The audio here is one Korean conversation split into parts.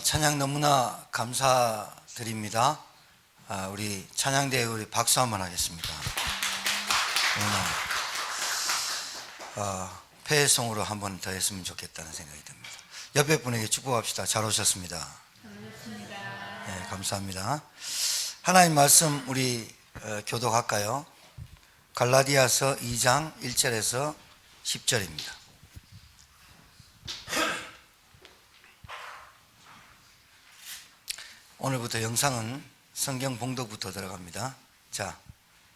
찬양 너무나 감사드립니다. 우리 찬양대회 우리 박수 한번 하겠습니다. 너무나 폐송으로 한번 더 했으면 좋겠다는 생각이 듭니다. 옆에 분에게 축복합시다. 잘 오셨습니다. 네, 감사합니다. 하나님 말씀 우리 교독할까요? 갈라디아서 2장 1절에서 10절입니다. 오늘부터 영상은 성경 봉독부터 들어갑니다. 자,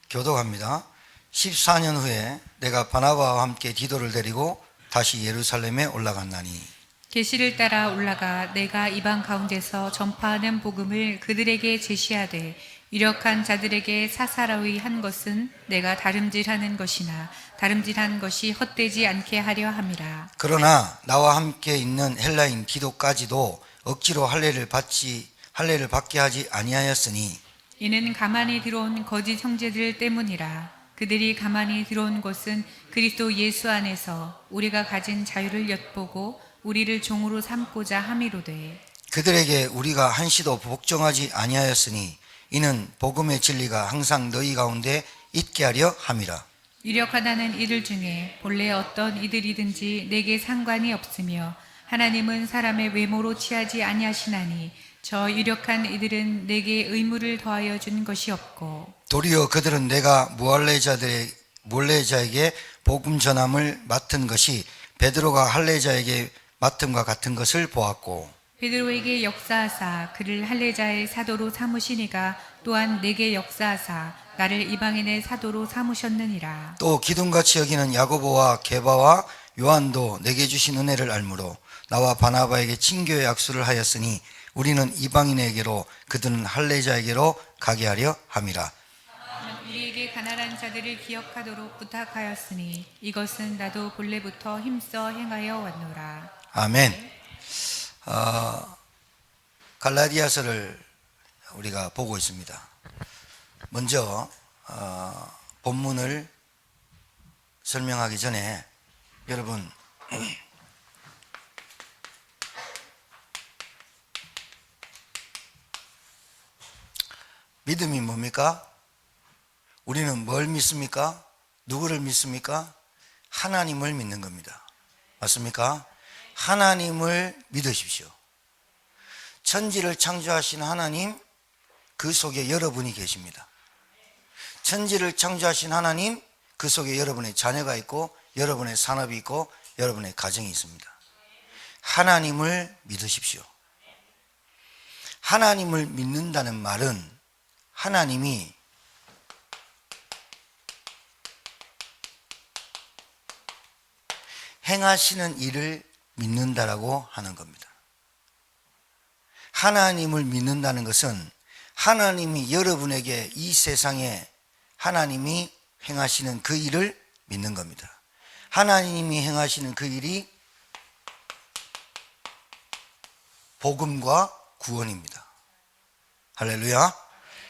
교독합니다. 14년 후에 내가 바나바와 함께 디도를 데리고 다시 예루살렘에 올라갔나니 계시를 따라 올라가 내가 이방 가운데서 전파하는 복음을 그들에게 제시하되 유력한 자들에게 사사로이 한 것은 내가 다름질하는 것이나 다름질한 것이 헛되지 않게 하려 함이라. 그러나 나와 함께 있는 헬라인 디도까지도 억지로 할례를 받게 하지 아니하였으니 이는 가만히 들어온 거짓 형제들 때문이라. 그들이 가만히 들어온 것은 그리스도 예수 안에서 우리가 가진 자유를 엿보고 우리를 종으로 삼고자 함이로되 그들에게 우리가 한시도 복종하지 아니하였으니 이는 복음의 진리가 항상 너희 가운데 있게 하려 함이라. 유력하다는 이들 중에 본래 어떤 이들이든지 내게 상관이 없으며 하나님은 사람의 외모로 취하지 아니하시나니 저 유력한 이들은 내게 의무를 더하여 준 것이 없고 도리어 그들은 내가 무할례자에게 복음 전함을 맡은 것이 베드로가 할례자에게 맡음과 같은 것을 보았고 베드로에게 역사하사 그를 할례자의 사도로 삼으시니가 또한 내게 역사하사 나를 이방인의 사도로 삼으셨느니라. 또 기둥같이 여기는 야고보와 게바와 요한도 내게 주신 은혜를 알므로 나와 바나바에게 친교의 약수를 하였으니 우리는 이방인에게로 그들은 할례자에게로 가게 하려 함이라. 우리에게 가난한 자들을 기억하도록 부탁하였으니 이것은 나도 본래부터 힘써 행하여 왔노라. 아멘. 갈라디아서를 우리가 보고 있습니다. 먼저 본문을 설명하기 전에 여러분 믿음이 뭡니까? 우리는 뭘 믿습니까? 누구를 믿습니까? 하나님을 믿는 겁니다. 맞습니까? 하나님을 믿으십시오. 천지를 창조하신 하나님, 그 속에 여러분이 계십니다. 천지를 창조하신 하나님, 그 속에 여러분의 자녀가 있고 여러분의 산업이 있고 여러분의 가정이 있습니다. 하나님을 믿으십시오. 하나님을 믿는다는 말은 하나님이 행하시는 일을 믿는다라고 하는 겁니다. 하나님을 믿는다는 것은 하나님이 여러분에게 이 세상에 하나님이 행하시는 그 일을 믿는 겁니다. 하나님이 행하시는 그 일이 복음과 구원입니다. 할렐루야.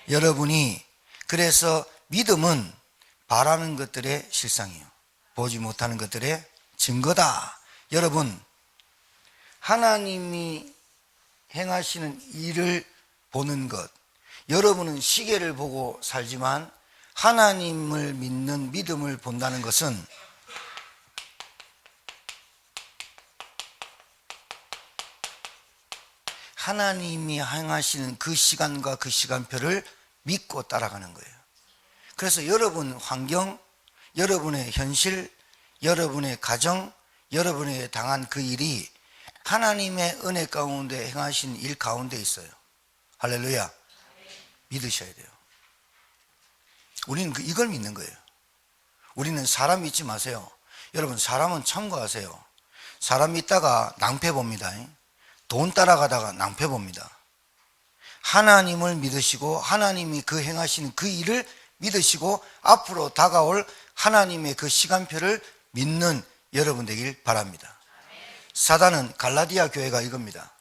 여러분이 그래서 믿음은 바라는 것들의 실상이에요. 보지 못하는 것들의 증거다. 여러분, 하나님이 행하시는 일을 보는 것, 여러분은 시계를 보고 살지만 하나님을 믿는 믿음을 본다는 것은 하나님이 행하시는 그 시간과 그 시간표를 믿고 따라가는 거예요. 그래서 여러분 환경, 여러분의 현실, 여러분의 가정, 여러분에게 당한 그 일이 하나님의 은혜 가운데 행하신 일 가운데 있어요. 할렐루야. 믿으셔야 돼요. 우리는 이걸 믿는 거예요. 우리는 사람 믿지 마세요. 여러분, 사람은 참고하세요. 사람 믿다가 낭패 봅니다. 돈 따라가다가 낭패 봅니다. 하나님을 믿으시고 하나님이 그 행하시는 그 일을 믿으시고 앞으로 다가올 하나님의 그 시간표를 믿는 여러분 되길 바랍니다. 사단은 갈라디아 교회가 이겁니다.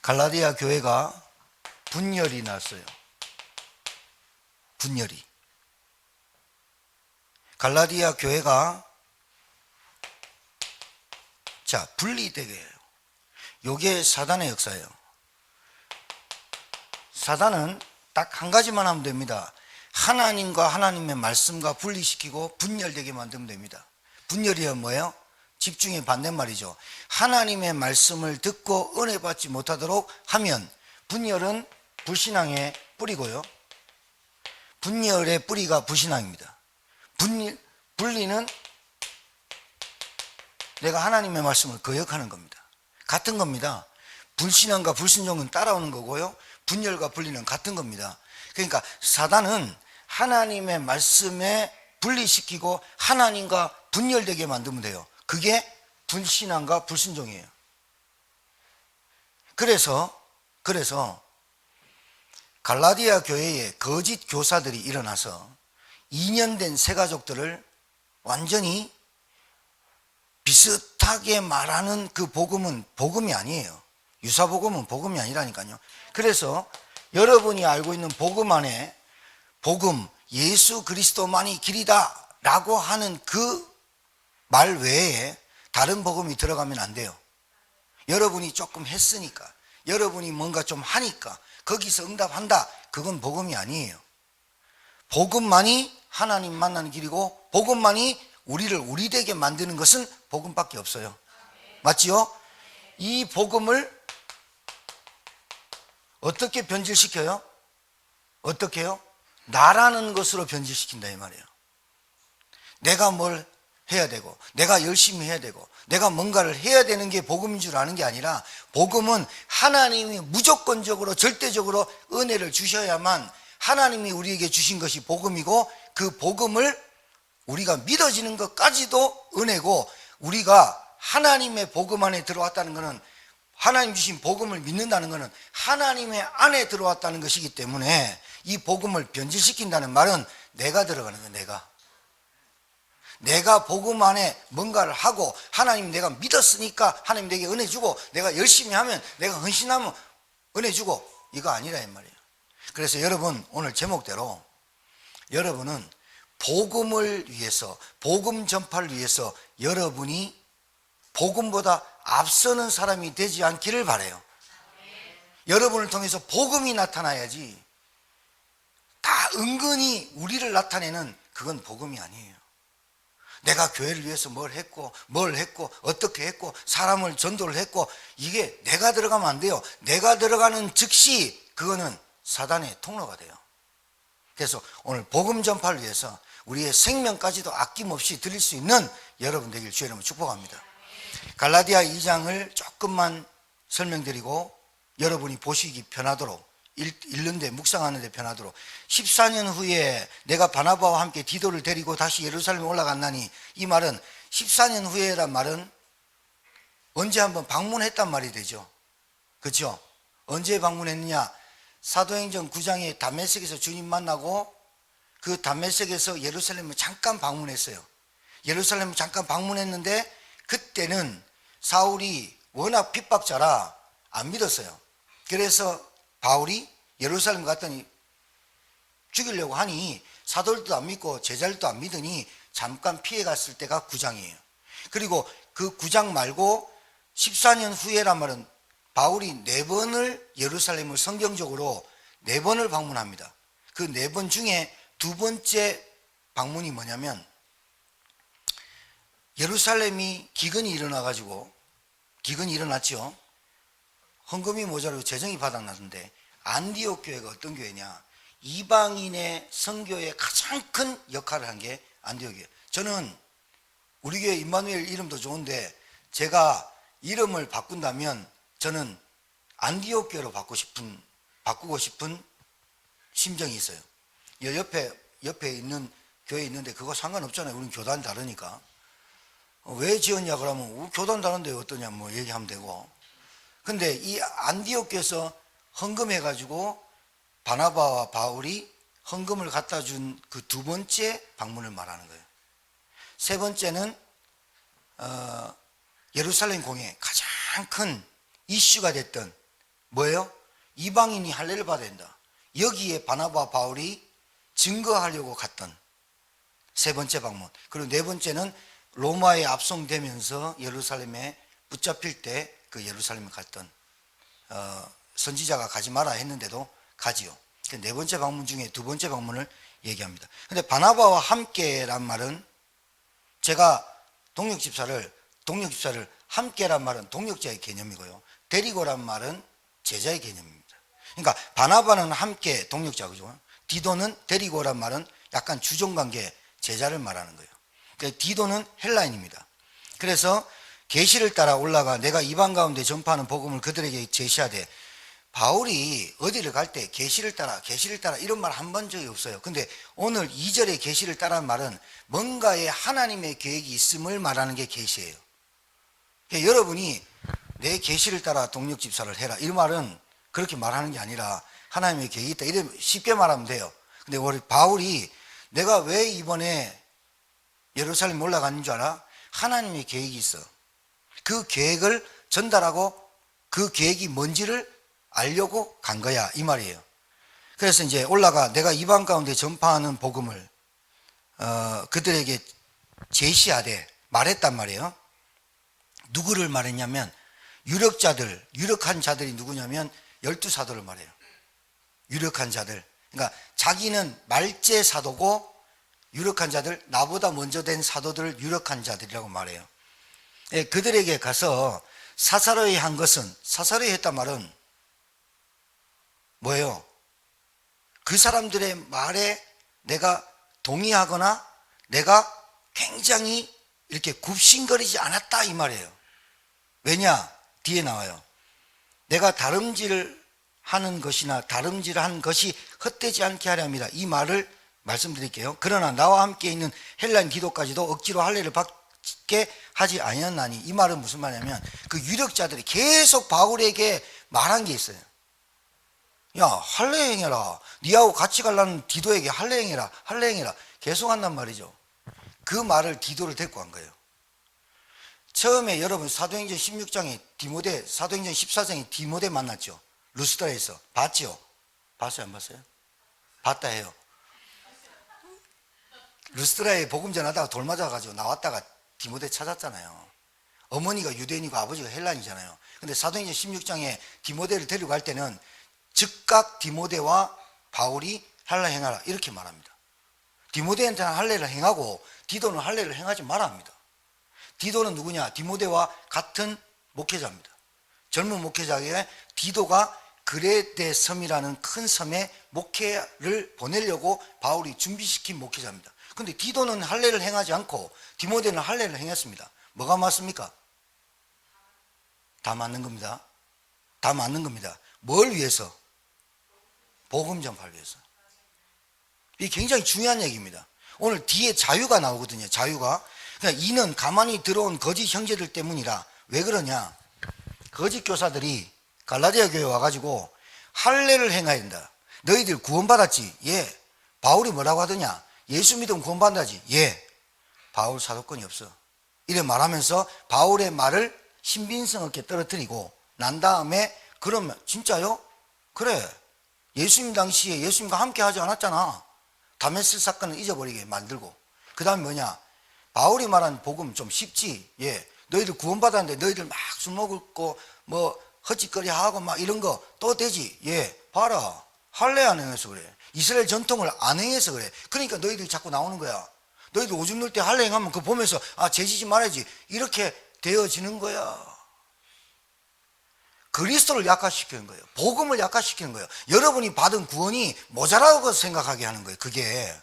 갈라디아 교회가 분열이 났어요. 분열이. 갈라디아 교회가 자, 분리되게 해요. 요게 사단의 역사예요. 사단은 딱 한 가지만 하면 됩니다. 하나님과 하나님의 말씀과 분리시키고 분열되게 만들면 됩니다. 분열이란 뭐예요? 집중의 반대말이죠. 하나님의 말씀을 듣고 은혜 받지 못하도록 하면 분열은 불신앙의 뿌리고요. 분열의 뿌리가 불신앙입니다. 분리는 내가 하나님의 말씀을 거역하는 겁니다. 같은 겁니다. 불신앙과 불순종은 따라오는 거고요. 분열과 분리는 같은 겁니다. 그러니까 사단은 하나님의 말씀에 분리시키고 하나님과 분열되게 만들면 돼요. 그게 불신앙과 불순종이에요. 그래서 갈라디아 교회에 거짓 교사들이 일어나서 2년 된 새 가족들을 완전히 비슷하게 말하는 그 복음은 복음이 아니에요. 유사복음은 복음이 아니라니까요. 그래서 여러분이 알고 있는 복음 안에 복음, 예수 그리스도만이 길이다 라고 하는 그 말 외에 다른 복음이 들어가면 안 돼요. 여러분이 조금 했으니까, 여러분이 뭔가 좀 하니까 거기서 응답한다, 그건 복음이 아니에요. 복음만이 하나님 만나는 길이고 복음만이 우리를 우리되게 만드는 것은 복음밖에 없어요. 맞지요? 이 복음을 어떻게 변질시켜요? 어떻게 해요? 나라는 것으로 변질시킨다 이 말이에요. 내가 뭘 해야 되고 내가 열심히 해야 되고 내가 뭔가를 해야 되는 게 복음인 줄 아는 게 아니라, 복음은 하나님이 무조건적으로 절대적으로 은혜를 주셔야만 하나님이 우리에게 주신 것이 복음이고, 그 복음을 우리가 믿어지는 것까지도 은혜고, 우리가 하나님의 복음 안에 들어왔다는 것은, 하나님 주신 복음을 믿는다는 것은 하나님의 안에 들어왔다는 것이기 때문에, 이 복음을 변질시킨다는 말은 내가 들어가는 거예요. 내가 복음 안에 뭔가를 하고, 하나님 내가 믿었으니까 하나님 내게 은혜 주고, 내가 열심히 하면, 내가 헌신하면 은혜 주고, 이거 아니라 이 말이에요. 그래서 여러분, 오늘 제목대로 여러분은 복음을 위해서, 복음 전파를 위해서 여러분이 복음보다 앞서는 사람이 되지 않기를 바라요. 여러분을 통해서 복음이 나타나야지, 다 은근히 우리를 나타내는 그건 복음이 아니에요. 내가 교회를 위해서 뭘 했고 어떻게 했고 사람을 전도를 했고, 이게 내가 들어가면 안 돼요. 내가 들어가는 즉시 그거는 사단의 통로가 돼요. 그래서 오늘 복음 전파를 위해서 우리의 생명까지도 아낌없이 드릴 수 있는 여러분 되길 주의 이름으로 축복합니다. 갈라디아 2장을 조금만 설명드리고 여러분이 보시기 편하도록, 읽는데 묵상하는데 편하도록, 14년 후에 내가 바나바와 함께 디도를 데리고 다시 예루살렘에 올라갔나니, 이 말은 14년 후에란 말은 언제 한번 방문했단 말이 되죠. 그렇죠? 언제 방문했느냐? 사도행전 9장에 다메섹에서 주님 만나고 그 다메섹에서 예루살렘을 잠깐 방문했어요. 예루살렘을 잠깐 방문했는데 그때는 사울이 워낙 핍박자라 안 믿었어요. 그래서 바울이 예루살렘 갔더니 죽이려고 하니 사도들도 안 믿고 제자들도 안 믿으니 잠깐 피해 갔을 때가 9장이에요. 그리고 그 9장 말고 14년 후에란 말은 바울이 4번을 예루살렘을 성경적으로 4번을 방문합니다. 그 4번 중에 두 번째 방문이 뭐냐면, 예루살렘이 기근이 일어났죠. 헌금이 모자라고 재정이 바닥나던데, 안디옥 교회가 어떤 교회냐? 이방인의 선교에 가장 큰 역할을 한 게 안디옥이에요. 저는 우리 교회 임마누엘 이름도 좋은데, 제가 이름을 바꾼다면 저는 안디옥 교회로 바꾸고 싶은 심정이 있어요. 옆에 있는 교회 있는데 그거 상관없잖아요. 우리는 교단 다르니까. 왜 지었냐 그러면 우리 교단 다른데 어떠냐 뭐 얘기하면 되고. 근데 이 안디옥 교회에서 헌금해가지고 바나바와 바울이 헌금을 갖다 준 그 두 번째 방문을 말하는 거예요. 세 번째는 예루살렘 공회 가장 큰 이슈가 됐던 뭐예요? 이방인이 할례를 받아야 된다. 여기에 바나바와 바울이 증거하려고 갔던 세 번째 방문. 그리고 네 번째는 로마에 압송되면서 예루살렘에 붙잡힐 때 그 예루살렘에 갔던 선지자가 가지 마라 했는데도 가지요. 그 네 번째 방문 중에 두 번째 방문을 얘기합니다. 근데 바나바와 함께란 말은, 제가 동력 집사를 함께란 말은 동력자의 개념이고요, 데리고란 말은 제자의 개념입니다. 그러니까 바나바는 함께 동력자, 그죠? 디도는 데리고란 말은 약간 주종관계 제자를 말하는 거예요. 그러니까 디도는 헬라인입니다. 그래서 계시를 따라 올라가 내가 이방 가운데 전파하는 복음을 그들에게 제시하되, 바울이 어디를 갈 때 계시를 따라 이런 말 한 번 적이 없어요. 근데 오늘 2절에 계시를 따라는 말은 뭔가의 하나님의 계획이 있음을 말하는 게 계시예요. 그러니까 여러분이 내 계시를 따라 동력 집사를 해라, 이 말은 그렇게 말하는 게 아니라 하나님의 계획이 있다, 이래 쉽게 말하면 돼요. 근데 우리 바울이 내가 왜 이번에 예루살렘 올라가는 줄 알아? 하나님의 계획이 있어. 그 계획을 전달하고 그 계획이 뭔지를 알려고 간 거야, 이 말이에요. 그래서 이제 올라가 내가 이방 가운데 전파하는 복음을 그들에게 제시하되 말했단 말이에요. 누구를 말했냐면 유력한 자들이 누구냐면 12사도를 말해요. 유력한 자들. 그러니까 자기는 말제 사도고, 유력한 자들, 나보다 먼저 된 사도들을 유력한 자들이라고 말해요. 예, 그들에게 가서 사사로이 한 것은, 사사로이 했단 말은 뭐예요? 그 사람들의 말에 내가 동의하거나 내가 굉장히 이렇게 굽신거리지 않았다, 이 말이에요. 왜냐? 뒤에 나와요. 내가 다름질하는 것이나 다름질한 것이 헛되지 않게 하려 합니다. 이 말을 말씀드릴게요. 그러나 나와 함께 있는 헬라인 디도까지도 억지로 할례를 받게 하지 아니었나니, 이 말은 무슨 말이냐면 그 유력자들이 계속 바울에게 말한 게 있어요. 야, 할례 행해라. 니하고 같이 가려는 디도에게 할례 행해라, 할례 행해라 계속 한단 말이죠. 그 말을 디도를 데리고 간 거예요. 처음에 여러분 사도행전 16장에 디모데, 사도행전 14장에 디모데 만났죠. 루스드라에서 봤죠? 봤어요, 안 봤어요? 봤다 해요. 루스드라에 복음 전하다가 돌 맞아가지고 나왔다가 디모데 찾았잖아요. 어머니가 유대인이고 아버지가 헬라인이잖아요. 근데 사도행전 16장에 디모데를 데리고 갈 때는 즉각 디모데와 바울이 할례 행하라 이렇게 말합니다. 디모데한테는 할례를 행하고 디도는 할례를 행하지 말아 합니다. 디도는 누구냐? 디모데와 같은 목회자입니다. 젊은 목회자에게 디도가 그레데 섬이라는 큰 섬에 목회를 보내려고 바울이 준비시킨 목회자입니다. 근데 디도는 할례를 행하지 않고 디모데는 할례를 행했습니다. 뭐가 맞습니까? 다 맞는 겁니다. 다 맞는 겁니다. 뭘 위해서? 복음 전파를 위해서. 이게 굉장히 중요한 얘기입니다. 오늘 뒤에 자유가 나오거든요. 자유가. 그러니까 이는 가만히 들어온 거짓 형제들 때문이라. 왜 그러냐? 거짓 교사들이 갈라디아 교회에 와가지고 할례를 행해야 된다. 너희들 구원받았지? 예. 바울이 뭐라고 하더냐? 예수 믿으면 구원받는다지? 예. 바울 사도권이 없어. 이래 말하면서 바울의 말을 신빙성 없게 떨어뜨리고 난 다음에, 그러면 진짜요? 그래. 예수님 당시에 예수님과 함께 하지 않았잖아. 다메섹 사건을 잊어버리게 만들고, 그 다음에 뭐냐? 바울이 말한 복음 좀 쉽지? 예. 너희들 구원받았는데 너희들 막 술 먹고 뭐 헛짓거리 하고 막 이런 거 또 되지? 예. 봐라. 할례 안 행해서 그래. 이스라엘 전통을 안 행해서 그래. 그러니까 너희들이 자꾸 나오는 거야. 너희들 오줌 넣을 때 할례 행하면 그거 보면서 아, 죄지지 말아야지. 이렇게 되어지는 거야. 그리스도를 약화시키는 거예요. 복음을 약화시키는 거예요. 여러분이 받은 구원이 모자라고 생각하게 하는 거예요. 그게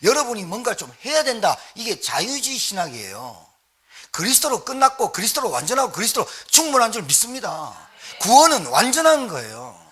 여러분이 뭔가 좀 해야 된다. 이게 자유주의 신학이에요. 그리스도로 끝났고 그리스도로 완전하고 그리스도로 충분한 줄 믿습니다. 구원은 완전한 거예요.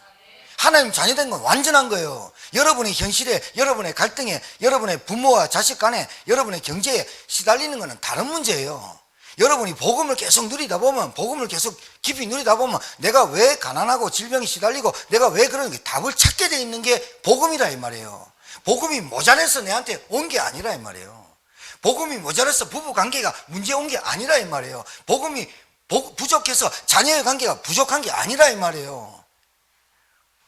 하나님 자녀된 건 완전한 거예요. 여러분의 현실에, 여러분의 갈등에, 여러분의 부모와 자식 간에, 여러분의 경제에 시달리는 것은 다른 문제예요. 여러분이 복음을 계속 누리다 보면, 복음을 계속 깊이 누리다 보면 내가 왜 가난하고 질병에 시달리고 내가 왜 그런 게 답을 찾게 돼 있는 게 복음이라 이 말이에요. 복음이 모자라서 내한테 온 게 아니라 이 말이에요. 복음이 모자라서 부부관계가 문제 온 게 아니라 이 말이에요. 복음이 부족해서 자녀의 관계가 부족한 게 아니라 이 말이에요.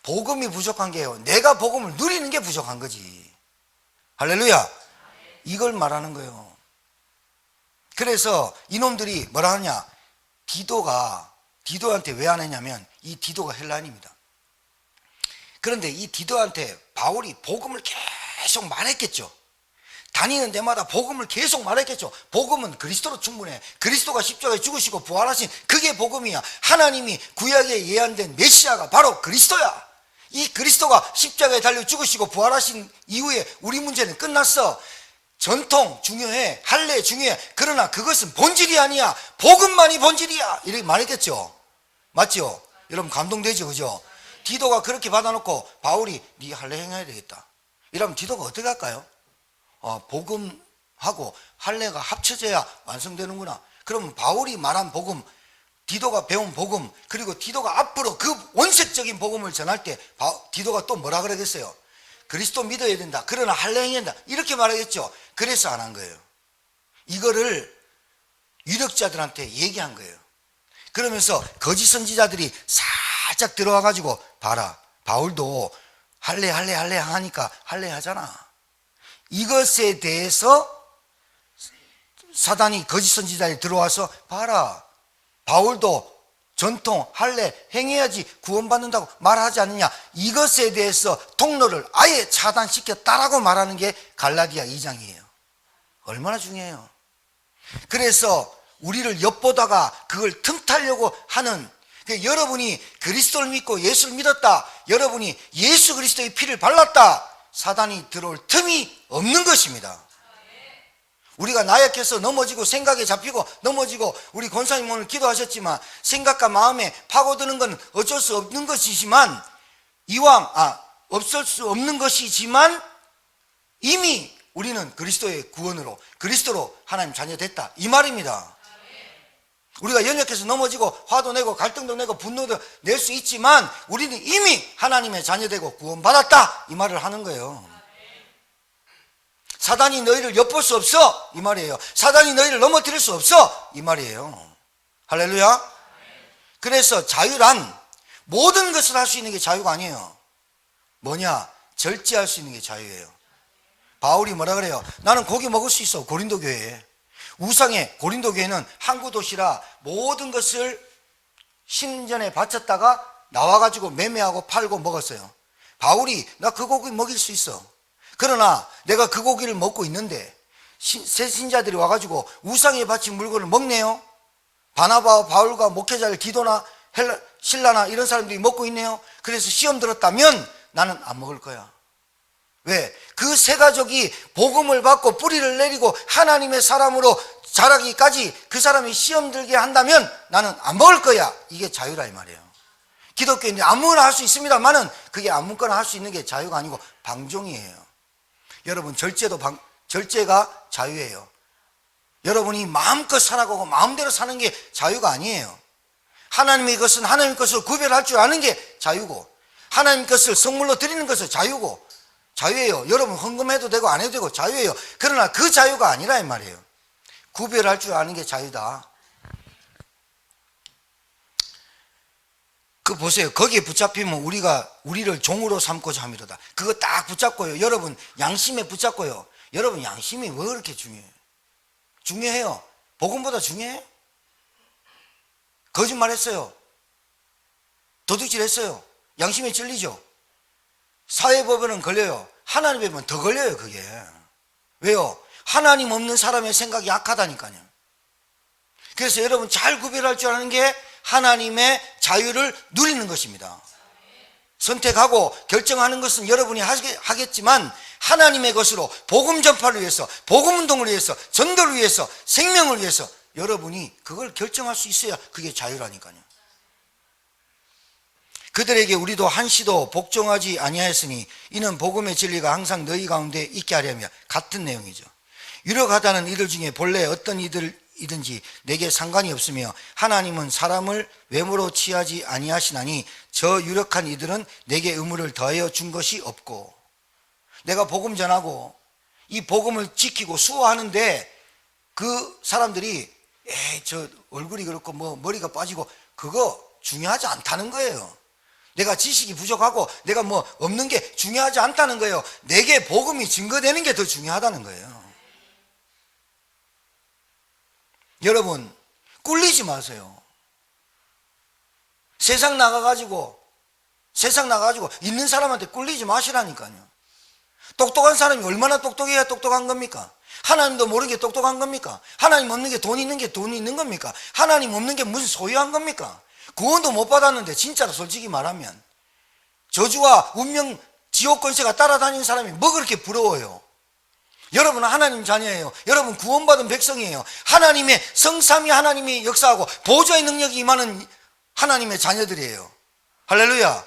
복음이 부족한 게요, 내가 복음을 누리는 게 부족한 거지. 할렐루야. 이걸 말하는 거예요. 그래서 이놈들이 뭐라 하냐? 디도한테 왜 안 했냐면 이 디도가 헬라인입니다. 그런데 이 디도한테 바울이 복음을 계속 말했겠죠. 다니는 데마다 복음을 계속 말했겠죠. 복음은 그리스도로 충분해. 그리스도가 십자가에 죽으시고 부활하신 그게 복음이야. 하나님이 구약에 예언된 메시아가 바로 그리스도야. 이 그리스도가 십자가에 달려 죽으시고 부활하신 이후에 우리 문제는 끝났어. 전통 중요해, 할례 중요해. 그러나 그것은 본질이 아니야. 복음만이 본질이야. 이렇게 말했겠죠. 맞죠? 여러분 감동되죠, 그죠? 디도가 그렇게 받아놓고 바울이 네 할례 행해야 되겠다 이러면 디도가 어떻게 할까요? 복음하고 할례가 합쳐져야 완성되는구나. 그러면 바울이 말한 복음, 디도가 배운 복음, 그리고 디도가 앞으로 그 원색적인 복음을 전할 때 디도가 또 뭐라 그러겠어요? 그리스도 믿어야 된다. 그러나 할례 행해야 된다. 이렇게 말하겠죠. 그래서 안 한 거예요. 이거를 유력자들한테 얘기한 거예요. 그러면서 거짓 선지자들이 살짝 들어와 가지고 봐라, 바울도 할례 하니까 할례 하잖아. 이것에 대해서 사단이 거짓 선지자에 들어와서 봐라, 바울도 전통 할례 행해야지 구원받는다고 말하지 않느냐. 이것에 대해서 통로를 아예 차단시켰다라고 말하는 게 갈라디아 2장이에요. 얼마나 중요해요. 그래서 우리를 엿보다가 그걸 틈타려고 하는, 여러분이 그리스도를 믿고 예수를 믿었다, 여러분이 예수 그리스도의 피를 발랐다, 사단이 들어올 틈이 없는 것입니다. 우리가 나약해서 넘어지고 생각에 잡히고 넘어지고, 우리 권사님 오늘 기도하셨지만 생각과 마음에 파고드는 건 어쩔 수 없는 것이지만, 없을 수 없는 것이지만 이미 우리는 그리스도의 구원으로, 그리스도로 하나님 자녀 됐다, 이 말입니다. 우리가 연약해서 넘어지고 화도 내고 갈등도 내고 분노도 낼 수 있지만 우리는 이미 하나님의 자녀되고 구원받았다, 이 말을 하는 거예요. 사단이 너희를 엿볼 수 없어, 이 말이에요. 사단이 너희를 넘어뜨릴 수 없어, 이 말이에요. 할렐루야. 그래서 자유란 모든 것을 할 수 있는 게 자유가 아니에요. 뭐냐? 절제할 수 있는 게 자유예요. 바울이 뭐라 그래요? 나는 고기 먹을 수 있어. 고린도 교회에, 우상의 고린도 교회는 항구 도시라 모든 것을 신전에 바쳤다가 나와가지고 매매하고 팔고 먹었어요. 바울이 나 그 고기 먹일 수 있어. 그러나 내가 그 고기를 먹고 있는데 새 신자들이 와가지고 우상에 바친 물건을 먹네요. 바나바와 바울과 목회자를 디도나 신라나 이런 사람들이 먹고 있네요. 그래서 시험 들었다면 나는 안 먹을 거야. 왜? 그 세 가족이 복음을 받고 뿌리를 내리고 하나님의 사람으로 자라기까지 그 사람이 시험 들게 한다면 나는 안 먹을 거야. 이게 자유라 이 말이에요. 기독교인이 아무거나 할 수 있습니다만은 그게 아무거나 할 수 있는 게 자유가 아니고 방종이에요. 여러분, 절제가 자유예요. 여러분이 마음껏 살아가고 마음대로 사는 게 자유가 아니에요. 하나님의 것은 하나님 것을 구별할 줄 아는 게 자유고, 하나님 것을 선물로 드리는 것은 자유예요. 여러분 헌금해도 되고 안 해도 되고 자유예요. 그러나 그 자유가 아니라 이 말이에요. 구별할 줄 아는 게 자유다. 그 보세요. 거기에 붙잡히면 우리를 종으로 삼고자 함이로다. 그거 딱 붙잡고요. 여러분 양심에 붙잡고요. 여러분 양심이 왜 그렇게 중요해요? 중요해요. 복음보다 중요해? 거짓말했어요. 도둑질했어요. 양심에 찔리죠. 사회법에는 걸려요. 하나님 법에는 더 걸려요. 그게 왜요? 하나님 없는 사람의 생각이 약하다니까요. 그래서 여러분 잘 구별할 줄 아는 게 하나님의 자유를 누리는 것입니다. 선택하고 결정하는 것은 여러분이 하겠지만 하나님의 것으로 복음 전파를 위해서, 복음 운동을 위해서, 전도를 위해서, 생명을 위해서 여러분이 그걸 결정할 수 있어야 그게 자유라니까요. 그들에게 우리도 한시도 복종하지 아니하였으니 이는 복음의 진리가 항상 너희 가운데 있게 하려며, 같은 내용이죠. 유력하다는 이들 중에 본래 어떤 이든지 내게 상관이 없으며 하나님은 사람을 외모로 취하지 아니하시나니 저 유력한 이들은 내게 의무를 더하여 준 것이 없고. 내가 복음 전하고 이 복음을 지키고 수호하는데 그 사람들이 저 얼굴이 그렇고 뭐 머리가 빠지고 그거 중요하지 않다는 거예요. 내가 지식이 부족하고 내가 뭐 없는 게 중요하지 않다는 거예요. 내게 복음이 증거되는 게 더 중요하다는 거예요. 여러분 꿀리지 마세요. 세상 나가가지고 있는 사람한테 꿀리지 마시라니까요. 똑똑한 사람이 얼마나 똑똑해야 똑똑한 겁니까? 하나님도 모르는 게 똑똑한 겁니까? 하나님 없는 게 돈 있는 게 돈이 있는 겁니까? 하나님 없는 게 무슨 소유한 겁니까? 구원도 못 받았는데 진짜로 솔직히 말하면 저주와 운명 지옥 권세가 따라다니는 사람이 뭐 그렇게 부러워요? 여러분은 하나님 자녀예요. 여러분 구원받은 백성이에요. 하나님의 성삼위 하나님이 역사하고 보좌의 능력이 임하는 하나님의 자녀들이에요. 할렐루야.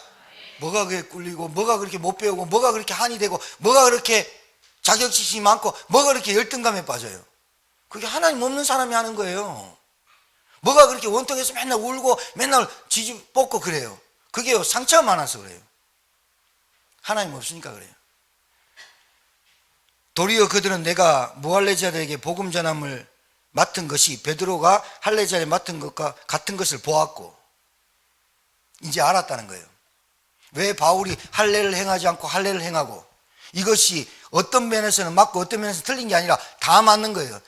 뭐가 그렇게 꿀리고, 뭐가 그렇게 못 배우고, 뭐가 그렇게 한이 되고, 뭐가 그렇게 자격지심이 많고, 뭐가 그렇게 열등감에 빠져요? 그게 하나님 없는 사람이 하는 거예요. 뭐가 그렇게 원통해서 맨날 울고 맨날 지지 뽑고 그래요? 그게요, 상처가 많아서 그래요. 하나님 없으니까 그래요. 도리어 그들은 내가 무할례자들에게 복음 전함을 맡은 것이 베드로가 할례자에 맡은 것과 같은 것을 보았고 이제 알았다는 거예요. 왜 바울이 할례를 행하지 않고 할례를 행하고, 이것이 어떤 면에서는 맞고 어떤 면에서는 틀린 게 아니라 다 맞는 거예요.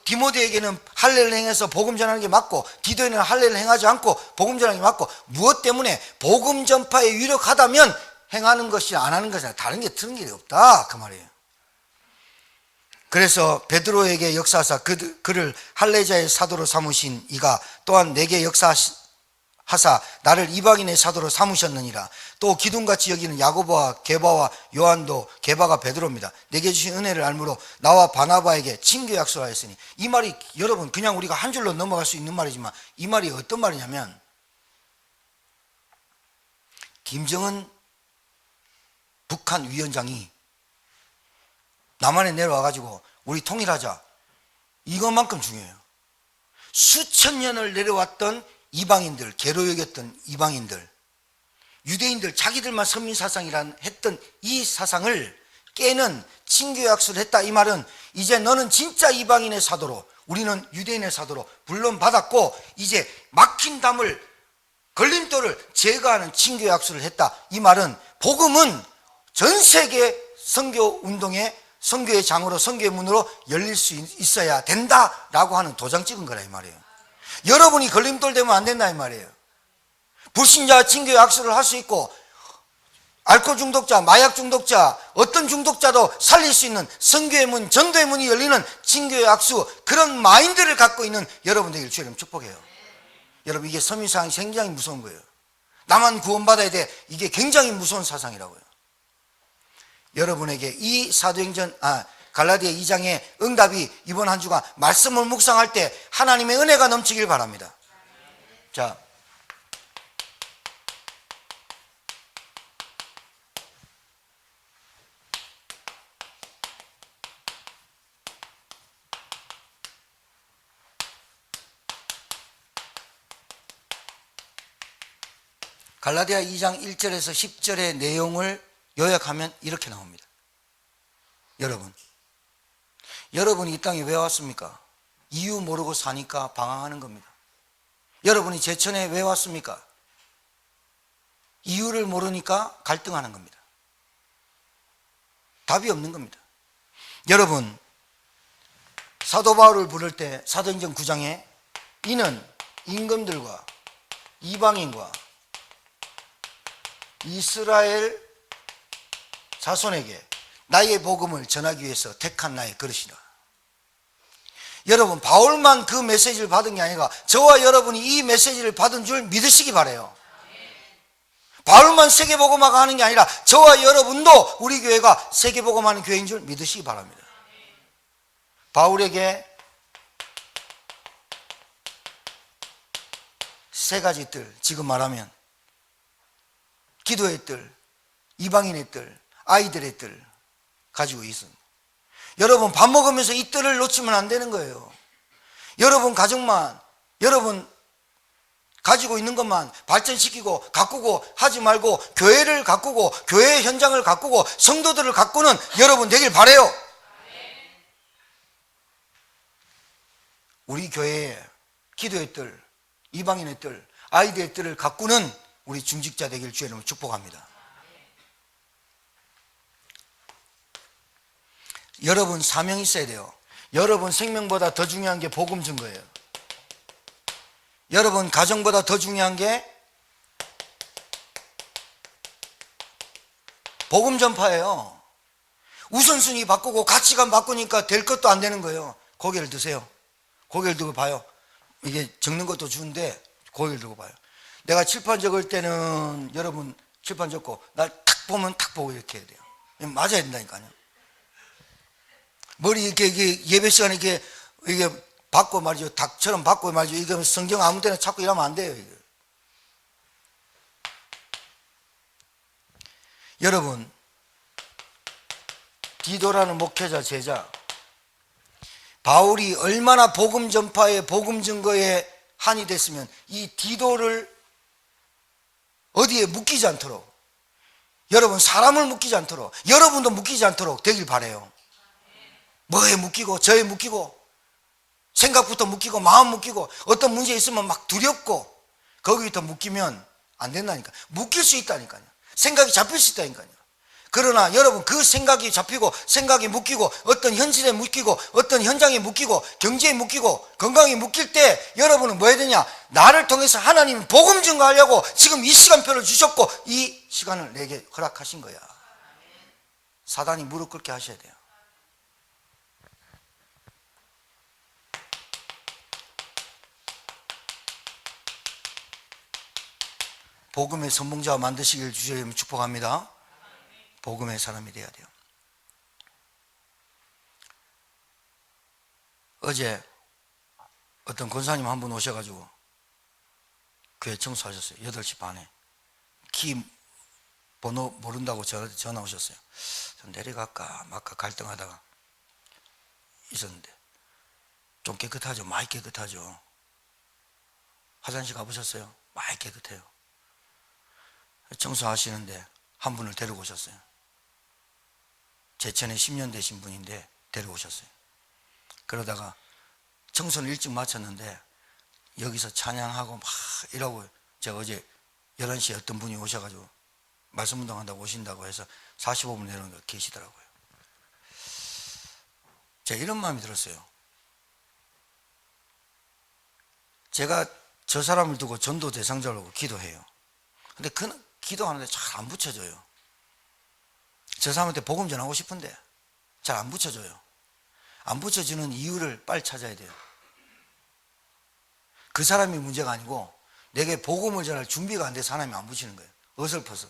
디모데에게는 할례를 행해서 복음 전하는 게 맞고, 디도에는 할례를 행하지 않고 복음 전하는 게 맞고, 무엇 때문에? 복음 전파에 유력하다면 행하는 것이 안 하는 것이 아니라 다른 게 틀린 게 없다 그 말이에요. 그래서 베드로에게 역사하사 그를 할례자의 사도로 삼으신 이가 또한 내게 역사하사 나를 이방인의 사도로 삼으셨느니라. 또 기둥같이 여기는 야고보와 게바와 요한도, 게바가 베드로입니다. 내게 주신 은혜를 알므로 나와 바나바에게 친교 약속하였으니. 이 말이 여러분 그냥 우리가 한 줄로 넘어갈 수 있는 말이지만 이 말이 어떤 말이냐면, 김정은 북한 위원장이 남한에 내려와가지고 우리 통일하자, 이것만큼 중요해요. 수천 년을 내려왔던 이방인들, 괴로 여겼던 이방인들, 유대인들 자기들만 선민사상이란 했던 이 사상을 깨는 친교 약속을 했다. 이 말은 이제 너는 진짜 이방인의 사도로, 우리는 유대인의 사도로 불론받았고 이제 막힌 담을, 걸림돌을 제거하는 친교 약속을 했다. 이 말은 복음은 전 세계 선교 운동에 선교의 장으로, 선교의 문으로 열릴 수 있어야 된다라고 하는 도장 찍은 거라 이 말이에요. 여러분이 걸림돌 되면 안 된다 이 말이에요. 불신자 친교 약속을 할 수 있고, 알코올 중독자, 마약 중독자, 어떤 중독자도 살릴 수 있는 선교의 문, 전도의 문이 열리는 친교의 약속, 그런 마인드를 갖고 있는 여러분 되기를 주님 축복해요. 여러분 이게 선민사상이 굉장히 무서운 거예요. 나만 구원받아야 돼, 이게 굉장히 무서운 사상이라고요. 여러분에게 이 사도행전 갈라디아 2장의 응답이 이번 한 주간 말씀을 묵상할 때 하나님의 은혜가 넘치길 바랍니다. 자, 갈라디아 2장 1절에서 10절의 내용을 요약하면 이렇게 나옵니다. 여러분이 이 땅에 왜 왔습니까? 이유 모르고 사니까 방황하는 겁니다. 여러분이 제천에 왜 왔습니까? 이유를 모르니까 갈등하는 겁니다. 답이 없는 겁니다. 여러분, 사도 바울을 부를 때 사도행전 9장에 이는 임금들과 이방인과 이스라엘 자손에게 나의 복음을 전하기 위해서 택한 나의 그릇이라. 여러분, 바울만 그 메시지를 받은 게 아니라 저와 여러분이 이 메시지를 받은 줄 믿으시기 바라요. 바울만 세계복음화가 하는 게 아니라 저와 여러분도 우리 교회가 세계복음하는 교회인 줄 믿으시기 바랍니다. 바울에게 세 가지 뜰, 지금 말하면 기도의 뜰, 이방인의 뜰, 아이들의 뜰 가지고 있습니다. 여러분 밥 먹으면서 이 뜰을 놓치면 안 되는 거예요. 여러분 가정만, 여러분 가지고 있는 것만 발전시키고 가꾸고 하지 말고 교회를 가꾸고 교회 현장을 가꾸고 성도들을 가꾸는 여러분 되길 바라요. 우리 교회에 기도의 뜰, 이방인의 뜰, 아이들의 뜰을 가꾸는 우리 중직자 되길 주의 이름으로 축복합니다. 여러분 사명이 있어야 돼요. 여러분 생명보다 더 중요한 게 복음 증거예요. 여러분 가정보다 더 중요한 게 복음 전파예요. 우선순위 바꾸고 가치관 바꾸니까 될 것도 안 되는 거예요. 고개를 드세요. 고개를 들고 봐요. 이게 적는 것도 좋은데 고개를 들고 봐요. 내가 칠판 적을 때는 여러분 칠판 적고 날 탁 보면 탁 보고 이렇게 해야 돼요. 맞아야 된다니까요. 머리 이렇게 예배 시간에 이게 받고 말이죠. 닭처럼 받고 말이죠. 이거 성경 아무 때나 찾고 이러면 안 돼요. 이거. 여러분, 디도라는 목회자 제자, 바울이 얼마나 복음 전파에 복음 증거에 한이 됐으면 이 디도를 어디에 묶이지 않도록, 여러분 사람을 묶이지 않도록, 여러분도 묶이지 않도록 되길 바라요. 뭐에 묶이고 저에 묶이고 생각부터 묶이고 마음 묶이고 어떤 문제 있으면 막 두렵고 거기부터 묶이면 안 된다니까. 묶일 수 있다니까요. 생각이 잡힐 수 있다니까요. 그러나 여러분 그 생각이 잡히고 생각이 묶이고 어떤 현실에 묶이고 어떤 현장에 묶이고 경제에 묶이고 건강에 묶일 때 여러분은 뭐 해야 되냐? 나를 통해서 하나님이 복음 증거하려고 지금 이 시간표를 주셨고 이 시간을 내게 허락하신 거야. 사단이 무릎 꿇게 하셔야 돼요. 복음의 선봉자와 만드시길 주님 축복합니다. 복음의 사람이 돼야 돼요. 어제 어떤 권사님 한 분 오셔가지고 교회 청소하셨어요. 8시 반에. 키 번호 모른다고 전화 오셨어요. 좀 내려갈까 말까 갈등하다가 있었는데 좀 깨끗하죠? 많이 깨끗하죠? 화장실 가보셨어요? 많이 깨끗해요. 청소하시는데 한 분을 데리고 오셨어요. 제천에 10년 되신 분인데 데려오셨어요. 그러다가 청소는 일찍 마쳤는데 여기서 찬양하고 막 이러고 제가 어제 11시에 어떤 분이 오셔가지고 말씀 운동한다고 오신다고 해서 45분 내려오는 거 계시더라고요. 제가 이런 마음이 들었어요. 제가 저 사람을 두고 전도 대상자라고 기도해요. 근데 그 기도하는데 잘 안 붙여줘요. 저 사람한테 복음 전하고 싶은데 잘 안 붙여줘요. 안 붙여주는 이유를 빨리 찾아야 돼요. 그 사람이 문제가 아니고 내게 복음을 전할 준비가 안 돼서 하나님이 안 붙이는 거예요. 어설퍼서.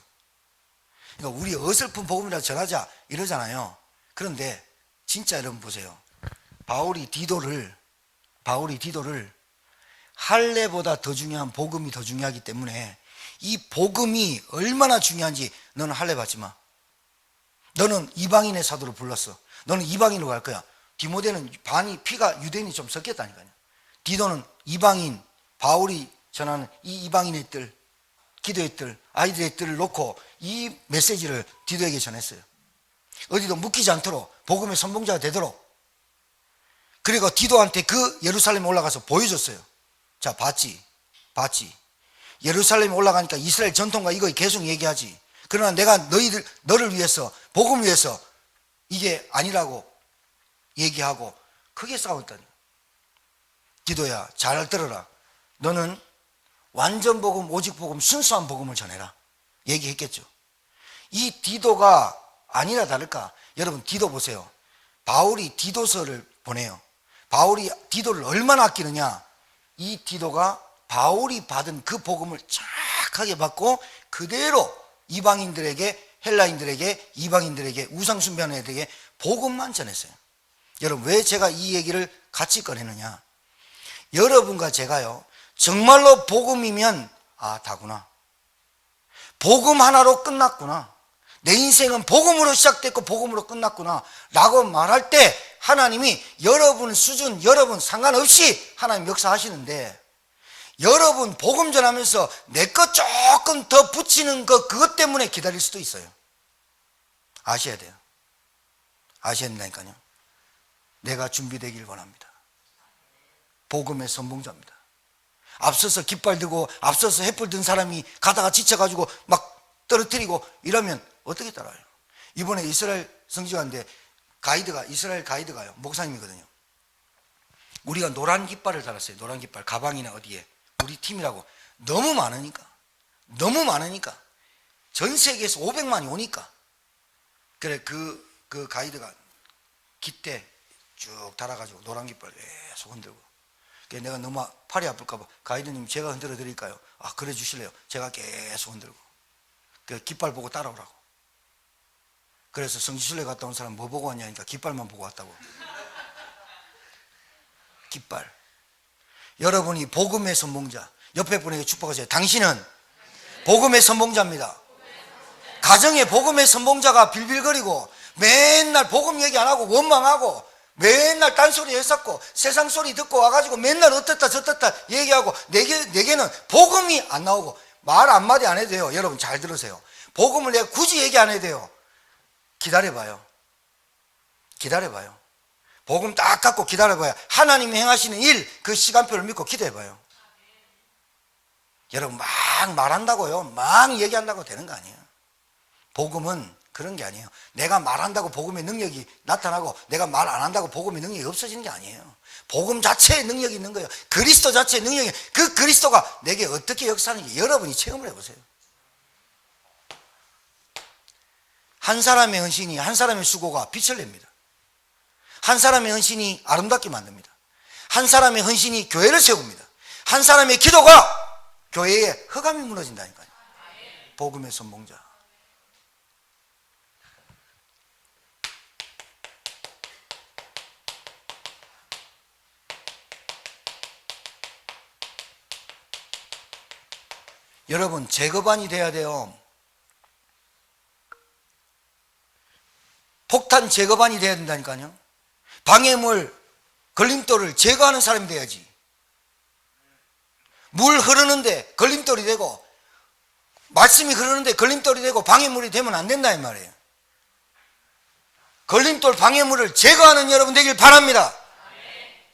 그러니까 우리 어설픈 복음이라도 전하자 이러잖아요. 그런데 진짜 여러분 보세요. 바울이 디도를 할례보다 더 중요한 복음이 더 중요하기 때문에 이 복음이 얼마나 중요한지 너는 할례 받지 마. 너는 이방인의 사도를 불렀어. 너는 이방인으로 갈 거야. 디모데는 피가 유대인이 좀 섞였다니까요. 디도는 이방인, 바울이 전하는 이 이방인의 뜰, 기도의 뜰, 아이들의 뜰을 놓고 이 메시지를 디도에게 전했어요. 어디도 묶이지 않도록 복음의 선봉자가 되도록. 그리고 디도한테 그 예루살렘에 올라가서 보여줬어요. 자, 봤지? 예루살렘에 올라가니까 이스라엘 전통과 이거 계속 얘기하지. 그러나 내가 너를 위해서 복음을 위해서 이게 아니라고 얘기하고 크게 싸웠다니. 디도야, 잘 들어라. 너는 완전 복음, 오직 복음, 순수한 복음을 전해라. 얘기했겠죠. 이 디도가 아니나 다를까. 여러분 디도 보세요. 바울이 디도서를 보내요. 바울이 디도를 얼마나 아끼느냐. 이 디도가 바울이 받은 그 복음을 착하게 받고 그대로 이방인들에게, 헬라인들에게, 이방인들에게, 우상숭배하는 애들에게 복음만 전했어요. 여러분 왜 제가 이 얘기를 같이 꺼내느냐. 여러분과 제가요 정말로 복음이면 다구나, 복음 하나로 끝났구나, 내 인생은 복음으로 시작됐고 복음으로 끝났구나 라고 말할 때 하나님이 여러분 수준, 여러분 상관없이 하나님 역사하시는데, 여러분 복음 전하면서 내 것 조금 더 붙이는 그것 때문에 기다릴 수도 있어요. 아셔야 돼요. 아셔야 된다니까요. 내가 준비되길 원합니다. 복음의 선봉자입니다. 앞서서 깃발 들고 앞서서 횃불 든 사람이 가다가 지쳐가지고 막 떨어뜨리고 이러면 어떻게 따라요? 이번에 이스라엘 성지가인데 이스라엘 가이드가요, 목사님이거든요. 우리가 노란 깃발을 달았어요. 노란 깃발 가방이나 어디에 우리 팀이라고. 너무 많으니까 전 세계에서 500만이 오니까 그래 그 가이드가 깃대 쭉 달아가지고 노란 깃발 계속 흔들고. 그래 내가 너무 팔이 아플까봐 가이드님 제가 흔들어 드릴까요? 아 그래 주실래요? 제가 계속 흔들고. 그 깃발 보고 따라오라고. 그래서 성지순례 갔다 온 사람 뭐 보고 왔냐니까 깃발만 보고 왔다고. 깃발. 여러분이 복음의 선봉자. 옆에 분에게 축복하세요. 당신은 복음의 선봉자입니다. 가정에 복음의 선봉자가 빌빌거리고 맨날 복음 얘기 안 하고 원망하고 맨날 딴소리 했었고 세상 소리 듣고 와가지고 맨날 어떻다 저떻다 얘기하고 내게는 복음이 안 나오고 말 한마디 안 해도 돼요. 여러분 잘 들으세요. 복음을 내가 굳이 얘기 안 해도 돼요. 기다려봐요. 기다려봐요. 복음 딱 갖고 기다려봐요. 하나님이 행하시는 일, 그 시간표를 믿고 기도해봐요. 여러분 막 말한다고요. 막 얘기한다고 되는 거 아니에요. 복음은 그런 게 아니에요. 내가 말한다고 복음의 능력이 나타나고 내가 말 안 한다고 복음의 능력이 없어지는 게 아니에요. 복음 자체의 능력이 있는 거예요. 그리스도 자체의 능력이, 그 그리스도가 내게 어떻게 역사하는지 여러분이 체험을 해보세요. 한 사람의 헌신이, 한 사람의 수고가 빛을 냅니다. 한 사람의 헌신이 아름답게 만듭니다. 한 사람의 헌신이 교회를 세웁니다. 한 사람의 기도가 교회의 흑암이 무너진다니까요. 복음의 선봉자. 여러분 제거반이 돼야 돼요. 폭탄 제거반이 돼야 된다니까요. 방해물, 걸림돌을 제거하는 사람이 돼야지. 물 흐르는데 걸림돌이 되고 말씀이 흐르는데 걸림돌이 되고 방해물이 되면 안 된다 이 말이에요. 걸림돌 방해물을 제거하는 여러분 되길 바랍니다.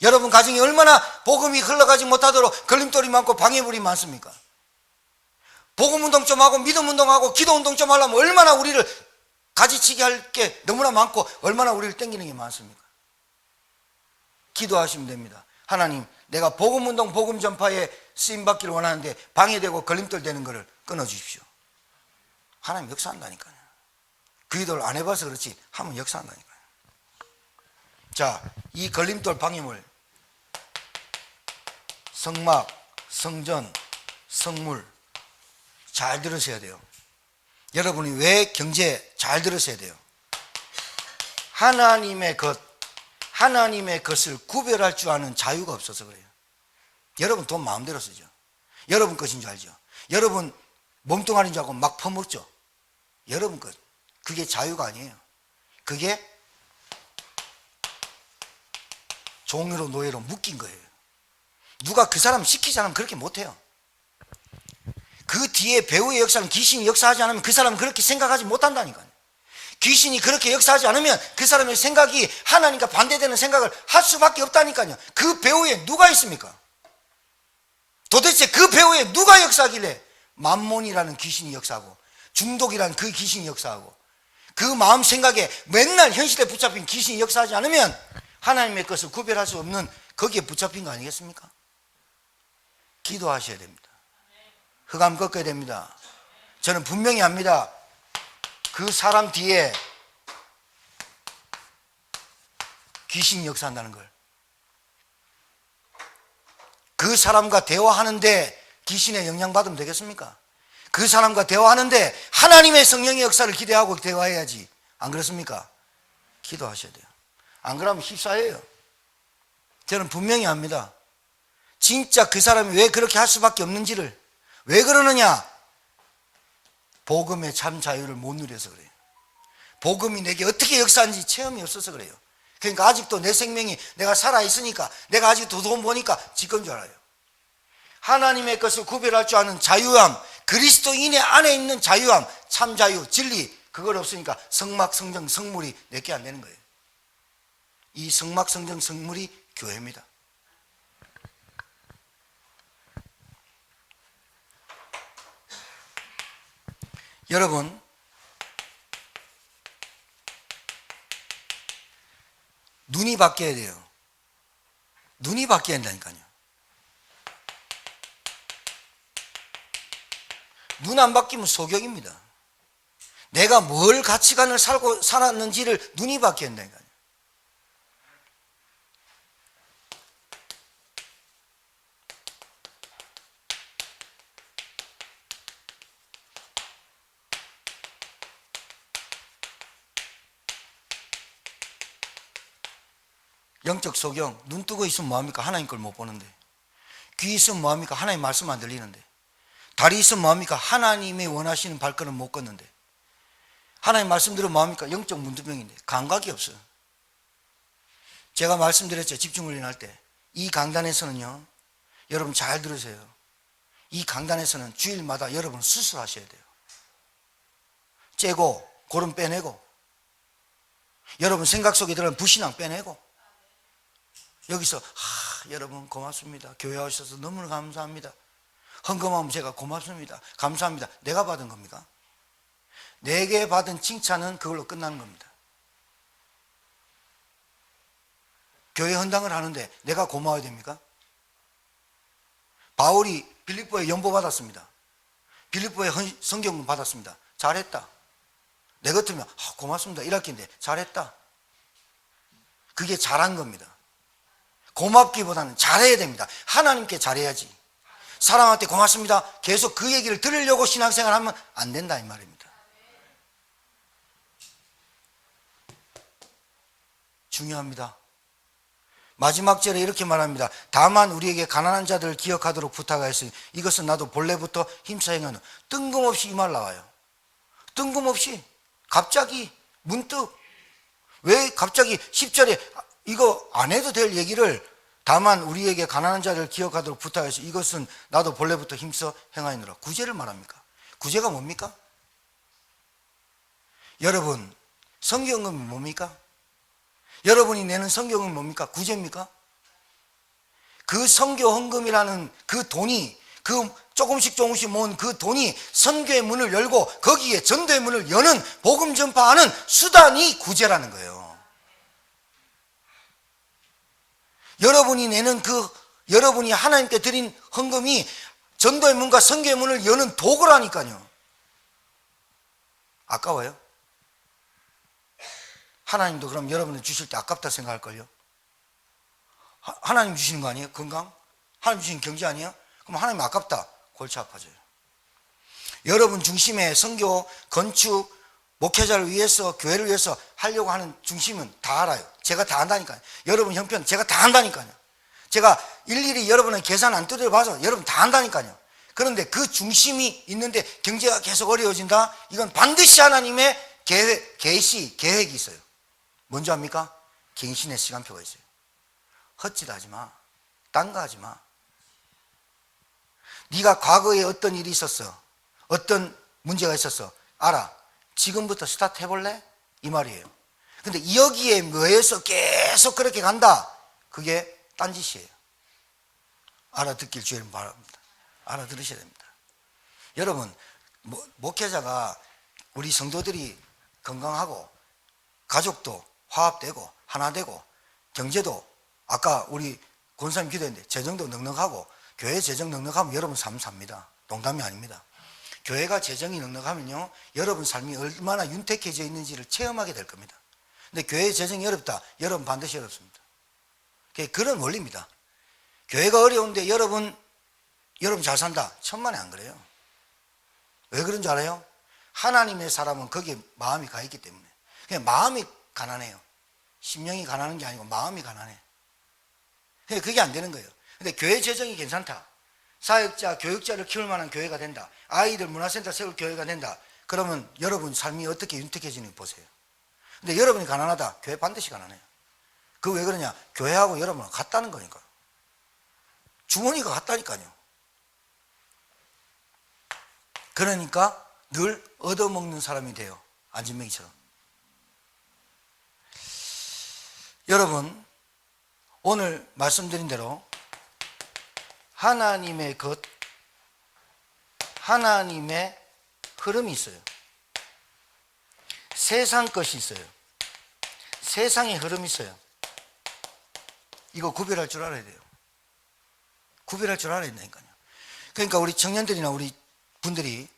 여러분 가정에 얼마나 복음이 흘러가지 못하도록 걸림돌이 많고 방해물이 많습니까? 복음운동 좀 하고 믿음운동하고 기도운동 좀 하려면 얼마나 우리를 가지치기 할 게 너무나 많고 얼마나 우리를 땡기는 게 많습니까? 기도하시면 됩니다. 하나님, 내가 복음운동 복음 전파에 쓰임받기를 원하는데 방해되고 걸림돌 되는 것을 끊어주십시오. 하나님 역사한다니까요. 그 기도를 안 해봐서 그렇지 하면 역사한다니까요. 자, 이 걸림돌 방해물, 성막, 성전, 성물 잘 들으셔야 돼요. 여러분이 왜 경제 잘 들으셔야 돼요. 하나님의 것을 구별할 줄 아는 자유가 없어서 그래요. 여러분 돈 마음대로 쓰죠. 여러분 것인 줄 알죠. 여러분 몸뚱아리인 줄 알고 막 퍼먹죠. 여러분 것. 그게 자유가 아니에요. 그게 종으로 노예로 묶인 거예요. 누가 그 사람 시키지 않으면 그렇게 못해요. 그 뒤에 배후의 역사는 귀신이 역사하지 않으면 그 사람은 그렇게 생각하지 못한다니까요. 귀신이 그렇게 역사하지 않으면 그 사람의 생각이 하나님과 반대되는 생각을 할 수밖에 없다니까요. 그 배후에 누가 있습니까? 도대체 그 배후에 누가 역사하길래 만몬이라는 귀신이 역사하고 중독이라는 그 귀신이 역사하고 그 마음 생각에 맨날 현실에 붙잡힌 귀신이 역사하지 않으면 하나님의 것을 구별할 수 없는 거기에 붙잡힌 거 아니겠습니까? 기도하셔야 됩니다. 흑암 꺾어야 됩니다. 저는 분명히 압니다. 그 사람 뒤에 귀신이 역사한다는 걸. 그 사람과 대화하는데 귀신의 영향받으면 되겠습니까? 그 사람과 대화하는데 하나님의 성령의 역사를 기대하고 대화해야지. 안 그렇습니까? 기도하셔야 돼요. 안 그러면 휩싸여요. 저는 분명히 압니다. 진짜 그 사람이 왜 그렇게 할 수밖에 없는지를. 왜 그러느냐? 복음의 참 자유를 못 누려서 그래요. 복음이 내게 어떻게 역사하는지 체험이 없어서 그래요. 그러니까 아직도 내 생명이 내가 살아있으니까 내가 아직도 돈 버니까 지금 줄 알아요. 하나님의 것을 구별할 줄 아는 자유함, 그리스도인의 안에 있는 자유함, 참 자유, 진리, 그걸 없으니까 성막, 성정, 성물이 내게 안 되는 거예요. 이 성막, 성정, 성물이 교회입니다. 여러분, 눈이 바뀌어야 돼요. 눈이 바뀌어야 한다니까요. 눈 안 바뀌면 소경입니다. 내가 뭘 가치관을 살고 살았는지를 눈이 바뀌어야 된다니까요. 영적 소경, 눈 뜨고 있으면 뭐합니까? 하나님 걸 못 보는데. 귀 있으면 뭐합니까? 하나님 말씀 안 들리는데. 다리 있으면 뭐합니까? 하나님이 원하시는 발걸음 못 걷는데. 하나님 말씀 들으면 뭐합니까? 영적 문두병인데 감각이 없어요. 제가 말씀드렸죠. 집중훈련 할 때. 이 강단에서는요, 여러분 잘 들으세요. 이 강단에서는 주일마다 여러분 수술하셔야 돼요. 째고 고름 빼내고, 여러분 생각 속에 들어간 불신앙 빼내고, 여기서 여러분 고맙습니다. 교회 오셔서 너무 감사합니다. 헌금하면 제가 고맙습니다. 감사합니다. 내가 받은 겁니까? 내게 받은 칭찬은 그걸로 끝나는 겁니다. 교회 헌당을 하는데 내가 고마워야 됩니까? 바울이 빌립보에 연보 받았습니다. 빌립보에 성경을 받았습니다. 잘했다. 내 같으면 고맙습니다. 1학기인데 잘했다. 그게 잘한 겁니다. 고맙기보다는 잘해야 됩니다. 하나님께 잘해야지. 사람한테 고맙습니다. 계속 그 얘기를 들으려고 신앙생활 하면 안 된다 이 말입니다. 중요합니다. 마지막 절에 이렇게 말합니다. 다만 우리에게 가난한 자들을 기억하도록 부탁하였으니 이것은 나도 본래부터 힘써 행하는. 뜬금없이 이 말 나와요. 뜬금없이 갑자기 문득, 왜 갑자기 10절에 이거 안 해도 될 얘기를 다만 우리에게 가난한 자를 기억하도록 부탁해서 이것은 나도 본래부터 힘써 행하느라 구제를 말합니까? 구제가 뭡니까? 여러분 성경은 뭡니까? 여러분이 내는 성경은 뭡니까? 구제입니까? 그 선교 헌금이라는 그 돈이, 그 조금씩 모은 그 돈이 선교의 문을 열고 거기에 전도의 문을 여는 복음 전파하는 수단이 구제라는 거예요. 여러분이 내는 여러분이 하나님께 드린 헌금이 전도의 문과 선교의 문을 여는 도구라니까요. 아까워요? 하나님도 그럼 여러분을 주실 때 아깝다 생각할걸요? 하나님 주시는 거 아니에요? 건강? 하나님 주시는 경제 아니에요? 그럼 하나님 아깝다. 골치 아파져요. 여러분 중심의 선교, 건축, 목회자를 위해서, 교회를 위해서 하려고 하는 중심은 다 알아요. 제가 다 한다니까요. 여러분 형편 제가 다 한다니까요. 제가 일일이 여러분의 계산 안 두드려봐서 여러분 다 한다니까요. 그런데 그 중심이 있는데 경제가 계속 어려워진다? 이건 반드시 하나님의 계획이 있어요. 뭔지 압니까? 갱신의 시간표가 있어요. 헛짓 하지 마. 딴 거 하지 마. 네가 과거에 어떤 일이 있었어. 어떤 문제가 있었어. 알아. 지금부터 스타트 해볼래? 이 말이에요. 근데 여기에 뭐해서 계속 그렇게 간다? 그게 딴짓이에요. 알아듣길 주의를 바랍니다. 알아들으셔야 됩니다. 여러분, 목회자가 우리 성도들이 건강하고 가족도 화합되고 하나 되고 경제도 아까 우리 권사님 기도했는데 재정도 넉넉하고 교회 재정 넉넉하면 여러분 삶 삽니다. 농담이 아닙니다. 교회가 재정이 넉넉하면요 여러분 삶이 얼마나 윤택해져 있는지를 체험하게 될 겁니다. 근데 교회 재정이 어렵다. 여러분 반드시 어렵습니다. 그런 원리입니다. 교회가 어려운데 여러분 잘 산다. 천만에 안 그래요. 왜 그런 줄 알아요? 하나님의 사람은 거기에 마음이 가 있기 때문에. 그냥 마음이 가난해요. 심령이 가난한 게 아니고 마음이 가난해. 그게 안 되는 거예요. 근데 교회 재정이 괜찮다. 사역자, 교육자를 키울 만한 교회가 된다. 아이들 문화센터 세울 교회가 된다. 그러면 여러분 삶이 어떻게 윤택해지는지 보세요. 근데 여러분이 가난하다. 교회 반드시 가난해요. 왜 그러냐? 교회하고 여러분은 같다는 거니까. 주머니가 같다니까요. 그러니까 늘 얻어먹는 사람이 돼요. 안진뱅이처럼. 여러분, 오늘 말씀드린 대로 하나님의 하나님의 흐름이 있어요. 세상 것이 있어요. 세상의 흐름이 있어요. 이거 구별할 줄 알아야 돼요. 구별할 줄 알아야 된다니까요. 그러니까 우리 청년들이나 우리 분들이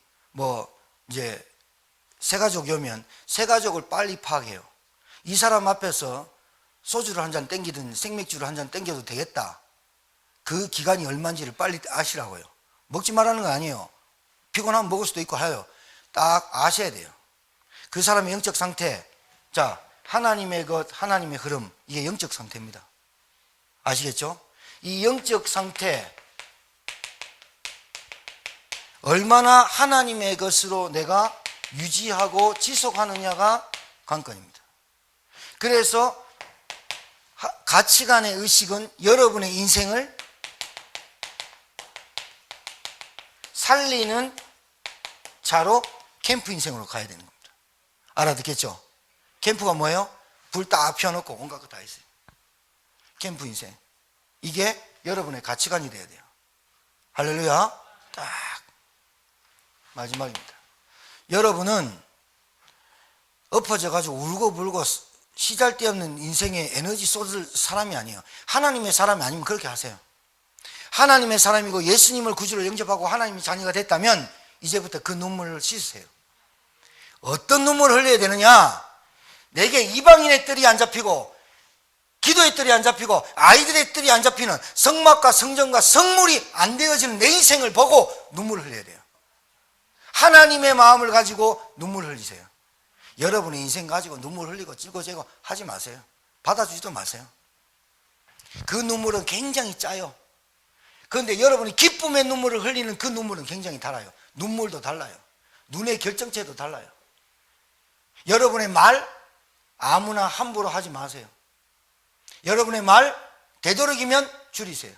이제 세 가족이 오면 세 가족을 빨리 파악해요. 이 사람 앞에서 소주를 한 잔 땡기든 생맥주를 한 잔 땡겨도 되겠다. 그 기간이 얼마인지를 빨리 아시라고요. 먹지 말라는 거 아니에요. 피곤하면 먹을 수도 있고 하요. 딱 아셔야 돼요. 그 사람의 영적 상태. 자, 하나님의 것, 하나님의 흐름. 이게 영적 상태입니다. 아시겠죠? 이 영적 상태, 얼마나 하나님의 것으로 내가 유지하고 지속하느냐가 관건입니다. 그래서 가치관의 의식은 여러분의 인생을 살리는 자로 캠프 인생으로 가야 되는 겁니다. 알아듣겠죠? 캠프가 뭐예요? 불 딱 피워놓고 온갖 거 다 있어요. 캠프 인생. 이게 여러분의 가치관이 돼야 돼요. 할렐루야. 딱 마지막입니다. 여러분은 엎어져가지고 울고불고 시잘데없는 인생에 에너지 쏟을 사람이 아니에요. 하나님의 사람이 아니면 그렇게 하세요. 하나님의 사람이고 예수님을 구주로 영접하고 하나님의 자녀가 됐다면 이제부터 그 눈물을 씻으세요. 어떤 눈물을 흘려야 되느냐? 내게 이방인의 뜰이 안 잡히고 기도의 뜰이 안 잡히고 아이들의 뜰이 안 잡히는 성막과 성전과 성물이 안 되어지는 내 인생을 보고 눈물을 흘려야 돼요. 하나님의 마음을 가지고 눈물을 흘리세요. 여러분의 인생 가지고 눈물 흘리고 찔고재고 하지 마세요. 받아주지도 마세요. 그 눈물은 굉장히 짜요. 그런데 여러분이 기쁨의 눈물을 흘리는 그 눈물은 굉장히 달아요. 눈물도 달라요. 눈의 결정체도 달라요. 여러분의 말 아무나 함부로 하지 마세요. 여러분의 말 되도록이면 줄이세요.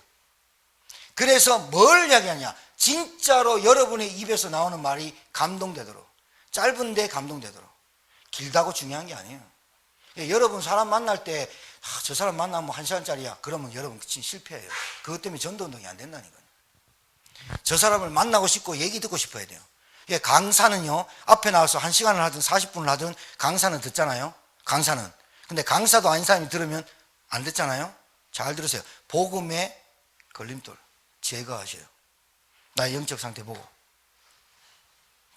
그래서 뭘 이야기하냐? 진짜로 여러분의 입에서 나오는 말이 감동되도록, 짧은데 감동되도록. 길다고 중요한 게 아니에요. 여러분 사람 만날 때 저 사람 만나면 1시간짜리야. 그러면 여러분 진짜 실패해요. 그것 때문에 전도운동이 안 된다니까요. 저 사람을 만나고 싶고 얘기 듣고 싶어야 돼요. 강사는요, 앞에 나와서 1시간을 하든 40분을 하든 강사는 듣잖아요. 강사는. 근데 강사도 아닌 사람이 들으면 안 듣잖아요. 잘 들으세요. 복음의 걸림돌 제거하셔요. 나의 영적 상태 보고.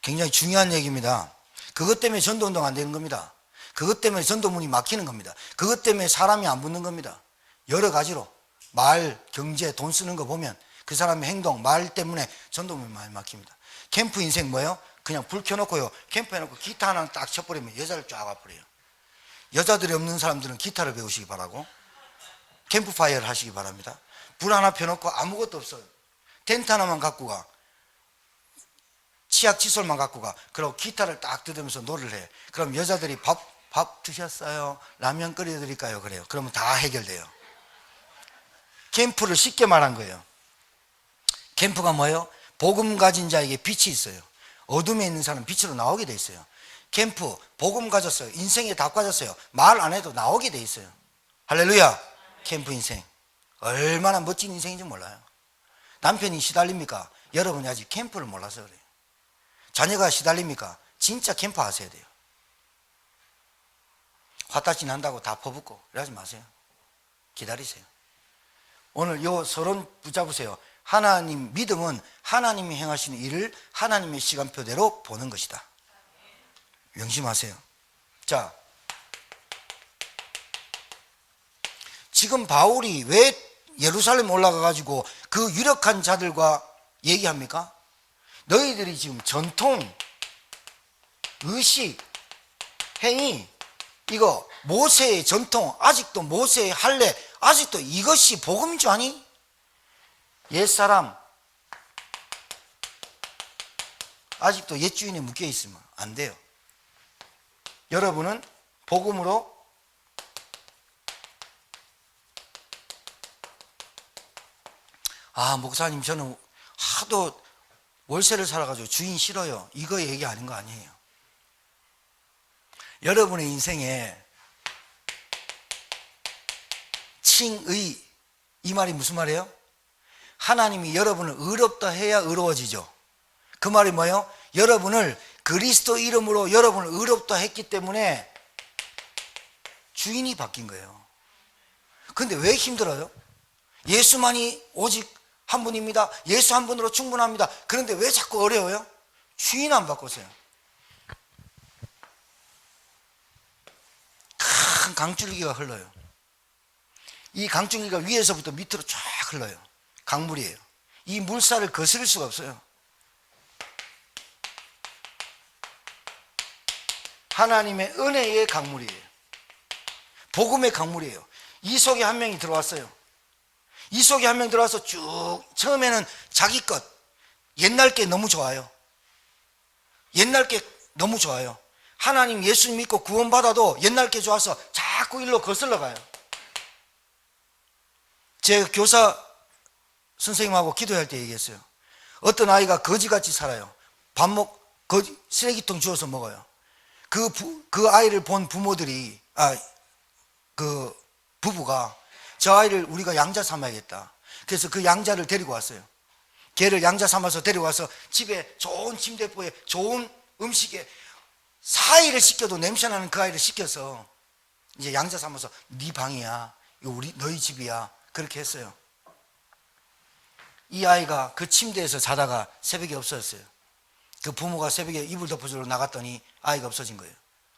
굉장히 중요한 얘기입니다. 그것 때문에 전도운동 안 되는 겁니다. 그것 때문에 전도문이 막히는 겁니다. 그것 때문에 사람이 안 붙는 겁니다. 여러 가지로 말, 경제, 돈 쓰는 거 보면 그 사람의 행동, 말 때문에 전도문이 많이 막힙니다. 캠프 인생 뭐예요? 그냥 불 켜놓고요, 캠프 해놓고 기타 하나 딱 쳐버리면 여자를 쫙 와버려요. 여자들이 없는 사람들은 기타를 배우시기 바라고 캠프파이어를 하시기 바랍니다. 불 하나 펴놓고 아무것도 없어요. 텐트 하나만 갖고 가, 치약 칫솔만 갖고 가. 그리고 기타를 딱 뜯으면서 노래를 해. 그럼 여자들이 밥 드셨어요? 라면 끓여드릴까요? 그래요. 그러면 다 해결돼요. 캠프를 쉽게 말한 거예요. 캠프가 뭐예요? 복음 가진 자에게 빛이 있어요. 어둠에 있는 사람은 빛으로 나오게 돼 있어요. 캠프, 복음 가졌어요. 인생에 답 가졌어요. 말 안 해도 나오게 돼 있어요. 할렐루야. 캠프 인생 얼마나 멋진 인생인지 몰라요. 남편이 시달립니까? 여러분이 아직 캠프를 몰라서 그래요. 자녀가 시달립니까? 진짜 캠프 하셔야 돼요. 화딱지 난다고 다 퍼붓고 이러지 마세요. 기다리세요. 오늘 요 서론 붙잡으세요. 하나님 믿음은 하나님이 행하시는 일을 하나님의 시간표대로 보는 것이다. 명심하세요. 자, 지금 바울이 왜 예루살렘 올라가 가지고 그 유력한 자들과 얘기합니까? 너희들이 지금 전통, 의식, 행위, 이거 모세의 전통, 아직도 모세의 할례, 아직도 이것이 복음인 줄 아니? 옛사람 아직도 옛 주인에 묶여 있으면 안 돼요. 여러분은 복음으로 목사님 저는 하도 월세를 살아가지고 주인 싫어요. 이거 얘기 아닌 거 아니에요. 여러분의 인생에 칭의, 이 말이 무슨 말이에요? 하나님이 여러분을 의롭다 해야 의로워지죠. 그 말이 뭐예요? 여러분을 그리스도 이름으로 여러분을 의롭다 했기 때문에 주인이 바뀐 거예요. 그런데 왜 힘들어요? 예수만이 오직 한 분입니다. 예수 한 분으로 충분합니다. 그런데 왜 자꾸 어려워요? 주인 안 바꿨어요. 큰 강줄기가 흘러요. 이 강줄기가 위에서부터 밑으로 쫙 흘러요. 강물이에요. 이 물살을 거스를 수가 없어요. 하나님의 은혜의 강물이에요. 복음의 강물이에요. 이 속에 한 명이 들어왔어요. 이 속에 한 명 들어와서 쭉 처음에는 자기 것, 옛날 게 너무 좋아요. 옛날 게 너무 좋아요. 하나님 예수 믿고 구원받아도 옛날 게 좋아서 자꾸 일로 거슬러 가요. 제 교사 선생님하고 기도할 때 얘기했어요. 어떤 아이가 거지같이 살아요. 쓰레기통 주워서 먹어요. 그 아이를 본 부모들이, 부부가 저 아이를 우리가 양자 삼아야겠다. 그래서 그 양자를 데리고 왔어요. 걔를 양자 삼아서 데려와서 집에 좋은 침대포에 좋은 음식에 4일을 시켜도 냄새나는 그 아이를 시켜서 이제 양자 삼아서 네 방이야, 이거 너희 집이야, 그렇게 했어요. 이 아이가 그 침대에서 자다가 새벽에 없어졌어요. 그 부모가 새벽에 이불 덮어주러 나갔더니 아이가 없어진 거예요.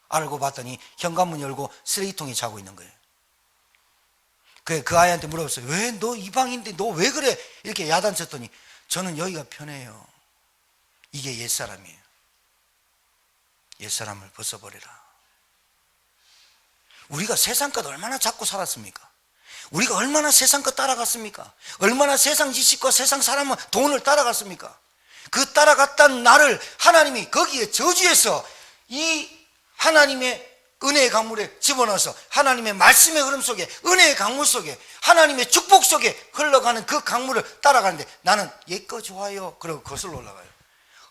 알고 봤더니 현관문 열고 쓰레기통에 자고 있는 거예요. 그 아이한테 물어봤어요. 왜 너 이 방인데 너 왜 그래? 이렇게 야단쳤더니 저는 여기가 편해요. 이게 옛사람이에요. 옛사람을 벗어버리라. 우리가 세상 것 얼마나 잡고 살았습니까? 우리가 얼마나 세상 것 따라갔습니까? 얼마나 세상 지식과 세상 사람은 돈을 따라갔습니까? 그 따라갔던 나를 하나님이 거기에 저주해서 이 하나님의 은혜의 강물에 집어넣어서 하나님의 말씀의 흐름 속에, 은혜의 강물 속에, 하나님의 축복 속에 흘러가는 그 강물을 따라가는데 나는 얘 거 좋아요. 그러고 거슬러 올라가요.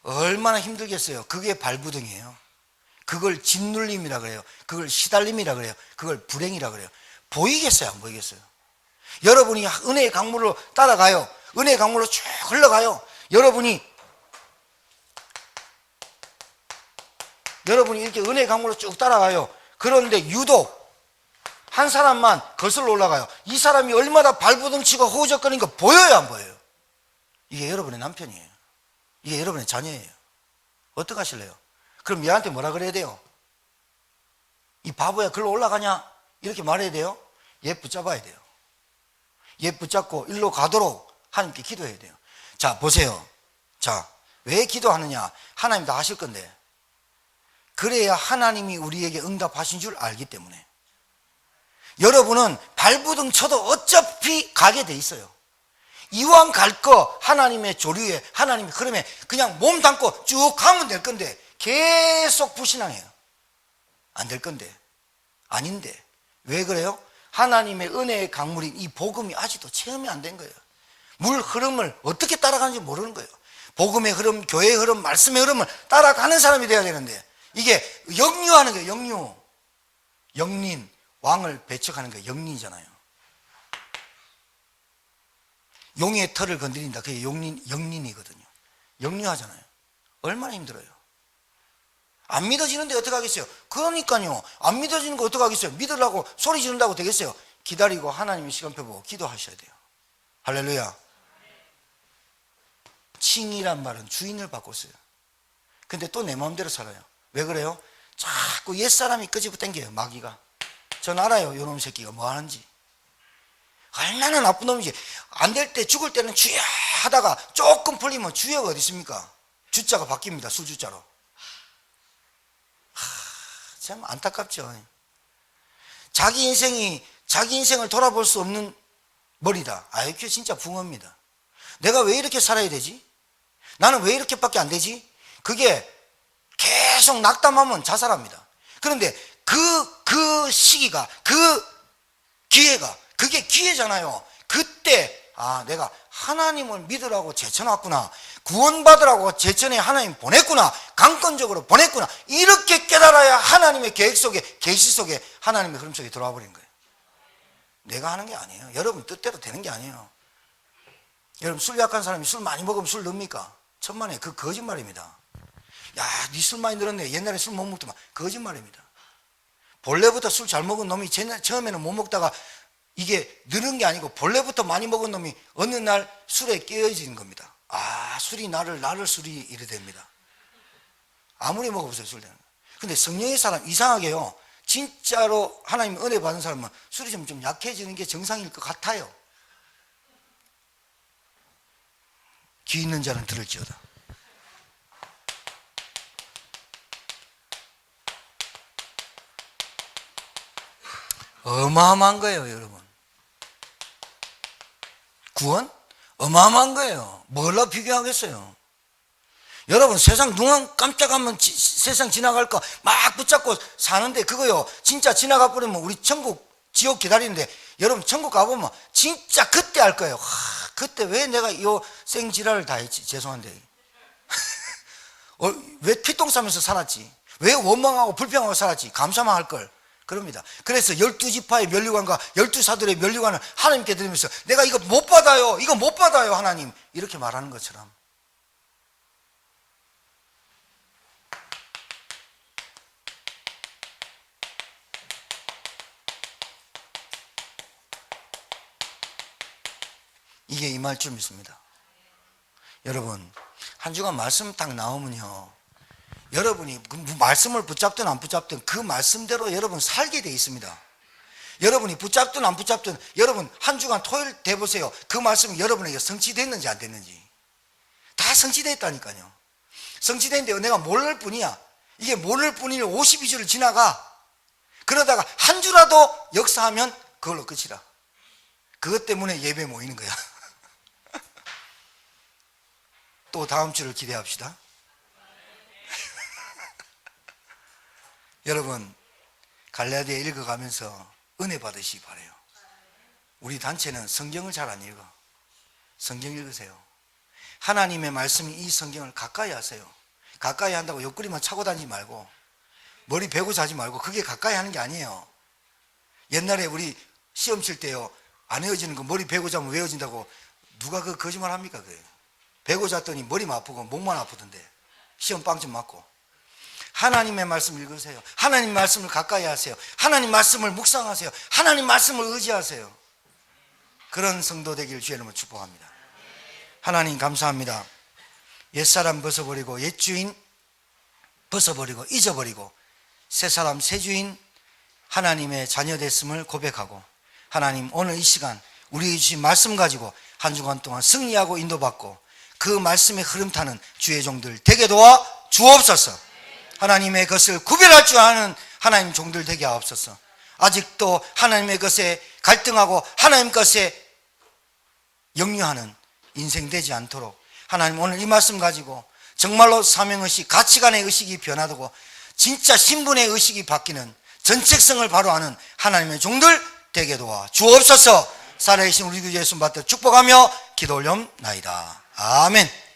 얼마나 힘들겠어요. 그게 발부등이에요. 그걸 짓눌림이라 그래요. 그걸 시달림이라 그래요. 그걸 불행이라 그래요. 보이겠어요? 안 보이겠어요? 여러분이 은혜의 강물로 따라가요. 은혜의 강물로 쭉 흘러가요. 여러분이 이렇게 은혜의 강물로 쭉 따라가요. 그런데 유독 한 사람만 거슬러 올라가요. 이 사람이 얼마나 발부둥 치고 허우적거리는 거 보여요, 안 보여요? 이게 여러분의 남편이에요. 이게 여러분의 자녀예요. 어떡하실래요? 그럼 얘한테 뭐라 그래야 돼요? 이 바보야, 글로 올라가냐? 이렇게 말해야 돼요? 얘 붙잡아야 돼요. 얘 붙잡고 일로 가도록 하나님께 기도해야 돼요. 자, 보세요. 자, 왜 기도하느냐? 하나님 다 하실 건데. 그래야 하나님이 우리에게 응답하신 줄 알기 때문에. 여러분은 발부둥 쳐도 어차피 가게 돼 있어요. 이왕 갈 거 하나님의 조류에, 하나님의 흐름에 그냥 몸 담고 쭉 가면 될 건데 계속 불신앙해요. 안 될 건데. 아닌데. 왜 그래요? 하나님의 은혜의 강물인 이 복음이 아직도 체험이 안 된 거예요. 물 흐름을 어떻게 따라가는지 모르는 거예요. 복음의 흐름, 교회의 흐름, 말씀의 흐름을 따라가는 사람이 돼야 되는데 이게 역류하는 거예요. 역류. 영린, 왕을 배척하는 거예요. 영린이잖아요. 용의 털을 건드린다. 그게 영린이거든요. 역류하잖아요. 얼마나 힘들어요. 안 믿어지는데 어떡하겠어요? 그러니까요. 안 믿어지는 거 어떡하겠어요? 믿으려고 소리 지른다고 되겠어요? 기다리고 하나님의 시간표 보고 기도하셔야 돼요. 할렐루야. 칭이란 말은 주인을 바꿨어요. 근데 또 내 마음대로 살아요. 왜 그래요? 자꾸 옛사람이 끄집어 당겨요. 마귀가. 전 알아요. 요놈 새끼가 뭐 하는지. 얼마나 나쁜 놈인지. 안 될 때 죽을 때는 주여 하다가 조금 풀리면 주여가 어디 있습니까? 주자가 바뀝니다. 술주자로. 참 안타깝죠. 자기 인생을 돌아볼 수 없는 머리다. IQ 진짜 붕어입니다. 내가 왜 이렇게 살아야 되지? 나는 왜 이렇게밖에 안 되지? 그게 계속 낙담하면 자살합니다. 그런데 그 시기가, 그 기회가, 그게 기회잖아요. 그때 내가 하나님을 믿으라고 제쳐놨구나. 구원받으라고 제천에 하나님 보냈구나. 강권적으로 보냈구나. 이렇게 깨달아야 하나님의 계획 속에, 계시 속에, 하나님의 흐름 속에 들어와 버린 거예요. 내가 하는 게 아니에요. 여러분 뜻대로 되는 게 아니에요. 여러분 술 약한 사람이 술 많이 먹으면 술 넣습니까? 천만에 그 거짓말입니다. 야, 네 술 많이 늘었네. 옛날에 술 못 먹더만. 거짓말입니다. 본래부터 술 잘 먹은 놈이 처음에는 못 먹다가 이게 늘은 게 아니고 본래부터 많이 먹은 놈이 어느 날 술에 깨어지는 겁니다. 술이 나를 술이 이래 됩니다. 아무리 먹어보세요, 술 되는 거. 근데 성령의 사람 이상하게요. 진짜로 하나님 은혜 받은 사람은 술이 좀 약해지는 게 정상일 것 같아요. 귀 있는 자는 들을지어다. 어마어마한 거예요, 여러분. 구원? 어마어마한 거예요. 뭘로 비교하겠어요? 여러분, 세상 눈 깜짝하면 세상 지나갈까 막 붙잡고 사는데 그거요, 진짜 지나가 버리면 우리 천국, 지옥 기다리는데, 여러분 천국 가보면 진짜 그때 알 거예요. 그때 왜 내가 이 생지랄을 다 했지? 죄송한데 왜 피똥 싸면서 살았지? 왜 원망하고 불평하고 살았지? 감사만 할걸. 그럽니다. 그래서 12지파의 면류관과 12사들의 면류관을 하나님께 드리면서 내가 이거 못 받아요, 이거 못 받아요 하나님, 이렇게 말하는 것처럼 이게 임할 줄 믿습니다. 여러분, 한 주간 말씀 딱 나오면요, 여러분이 말씀을 붙잡든 안 붙잡든 그 말씀대로 여러분 살게 돼 있습니다. 여러분이 붙잡든 안 붙잡든 여러분 한 주간 토요일 돼보세요. 그 말씀이 여러분에게 성취됐는지 안 됐는지. 다 성취됐다니까요. 성취됐는데 내가 모를 뿐이야. 이게 모를 뿐이니 52주를 지나가. 그러다가 한 주라도 역사하면 그걸로 끝이라. 그것 때문에 예배 모이는 거야. 또 다음 주를 기대합시다. 여러분, 갈라디아 읽어가면서 은혜 받으시기 바라요. 우리 단체는 성경을 잘 안 읽어. 성경 읽으세요. 하나님의 말씀이 이 성경을 가까이 하세요. 가까이 한다고 옆구리만 차고 다니지 말고 머리 베고 자지 말고, 그게 가까이 하는 게 아니에요. 옛날에 우리 시험 칠 때요, 안 헤어지는 거 머리 베고 자면 외워진다고 누가 그 거짓말 합니까? 그게 베고 잤더니 머리만 아프고 목만 아프던데 시험 빵점 맞고. 하나님의 말씀 읽으세요. 하나님 말씀을 가까이 하세요. 하나님 말씀을 묵상하세요. 하나님 말씀을 의지하세요. 그런 성도 되길 주의 이름으로 축복합니다. 하나님 감사합니다. 옛사람 벗어버리고 옛 주인 벗어버리고 잊어버리고 새 사람 새 주인 하나님의 자녀 됐음을 고백하고, 하나님 오늘 이 시간 우리 주신 말씀 가지고 한 주간 동안 승리하고 인도받고 그 말씀의 흐름 타는 주의 종들 되게 도와 주옵소서. 하나님의 것을 구별할 줄 아는 하나님 종들 되게 하옵소서. 아직도 하나님의 것에 갈등하고 하나님 것에 역류하는 인생 되지 않도록 하나님 오늘 이 말씀 가지고 정말로 사명의식, 가치관의 의식이 변화되고 진짜 신분의 의식이 바뀌는 전책성을 바로 아는 하나님의 종들 되게 도와 주옵소서. 살아계신 우리 주 예수 받들어 축복하며 기도 올려옵나이다. 아멘.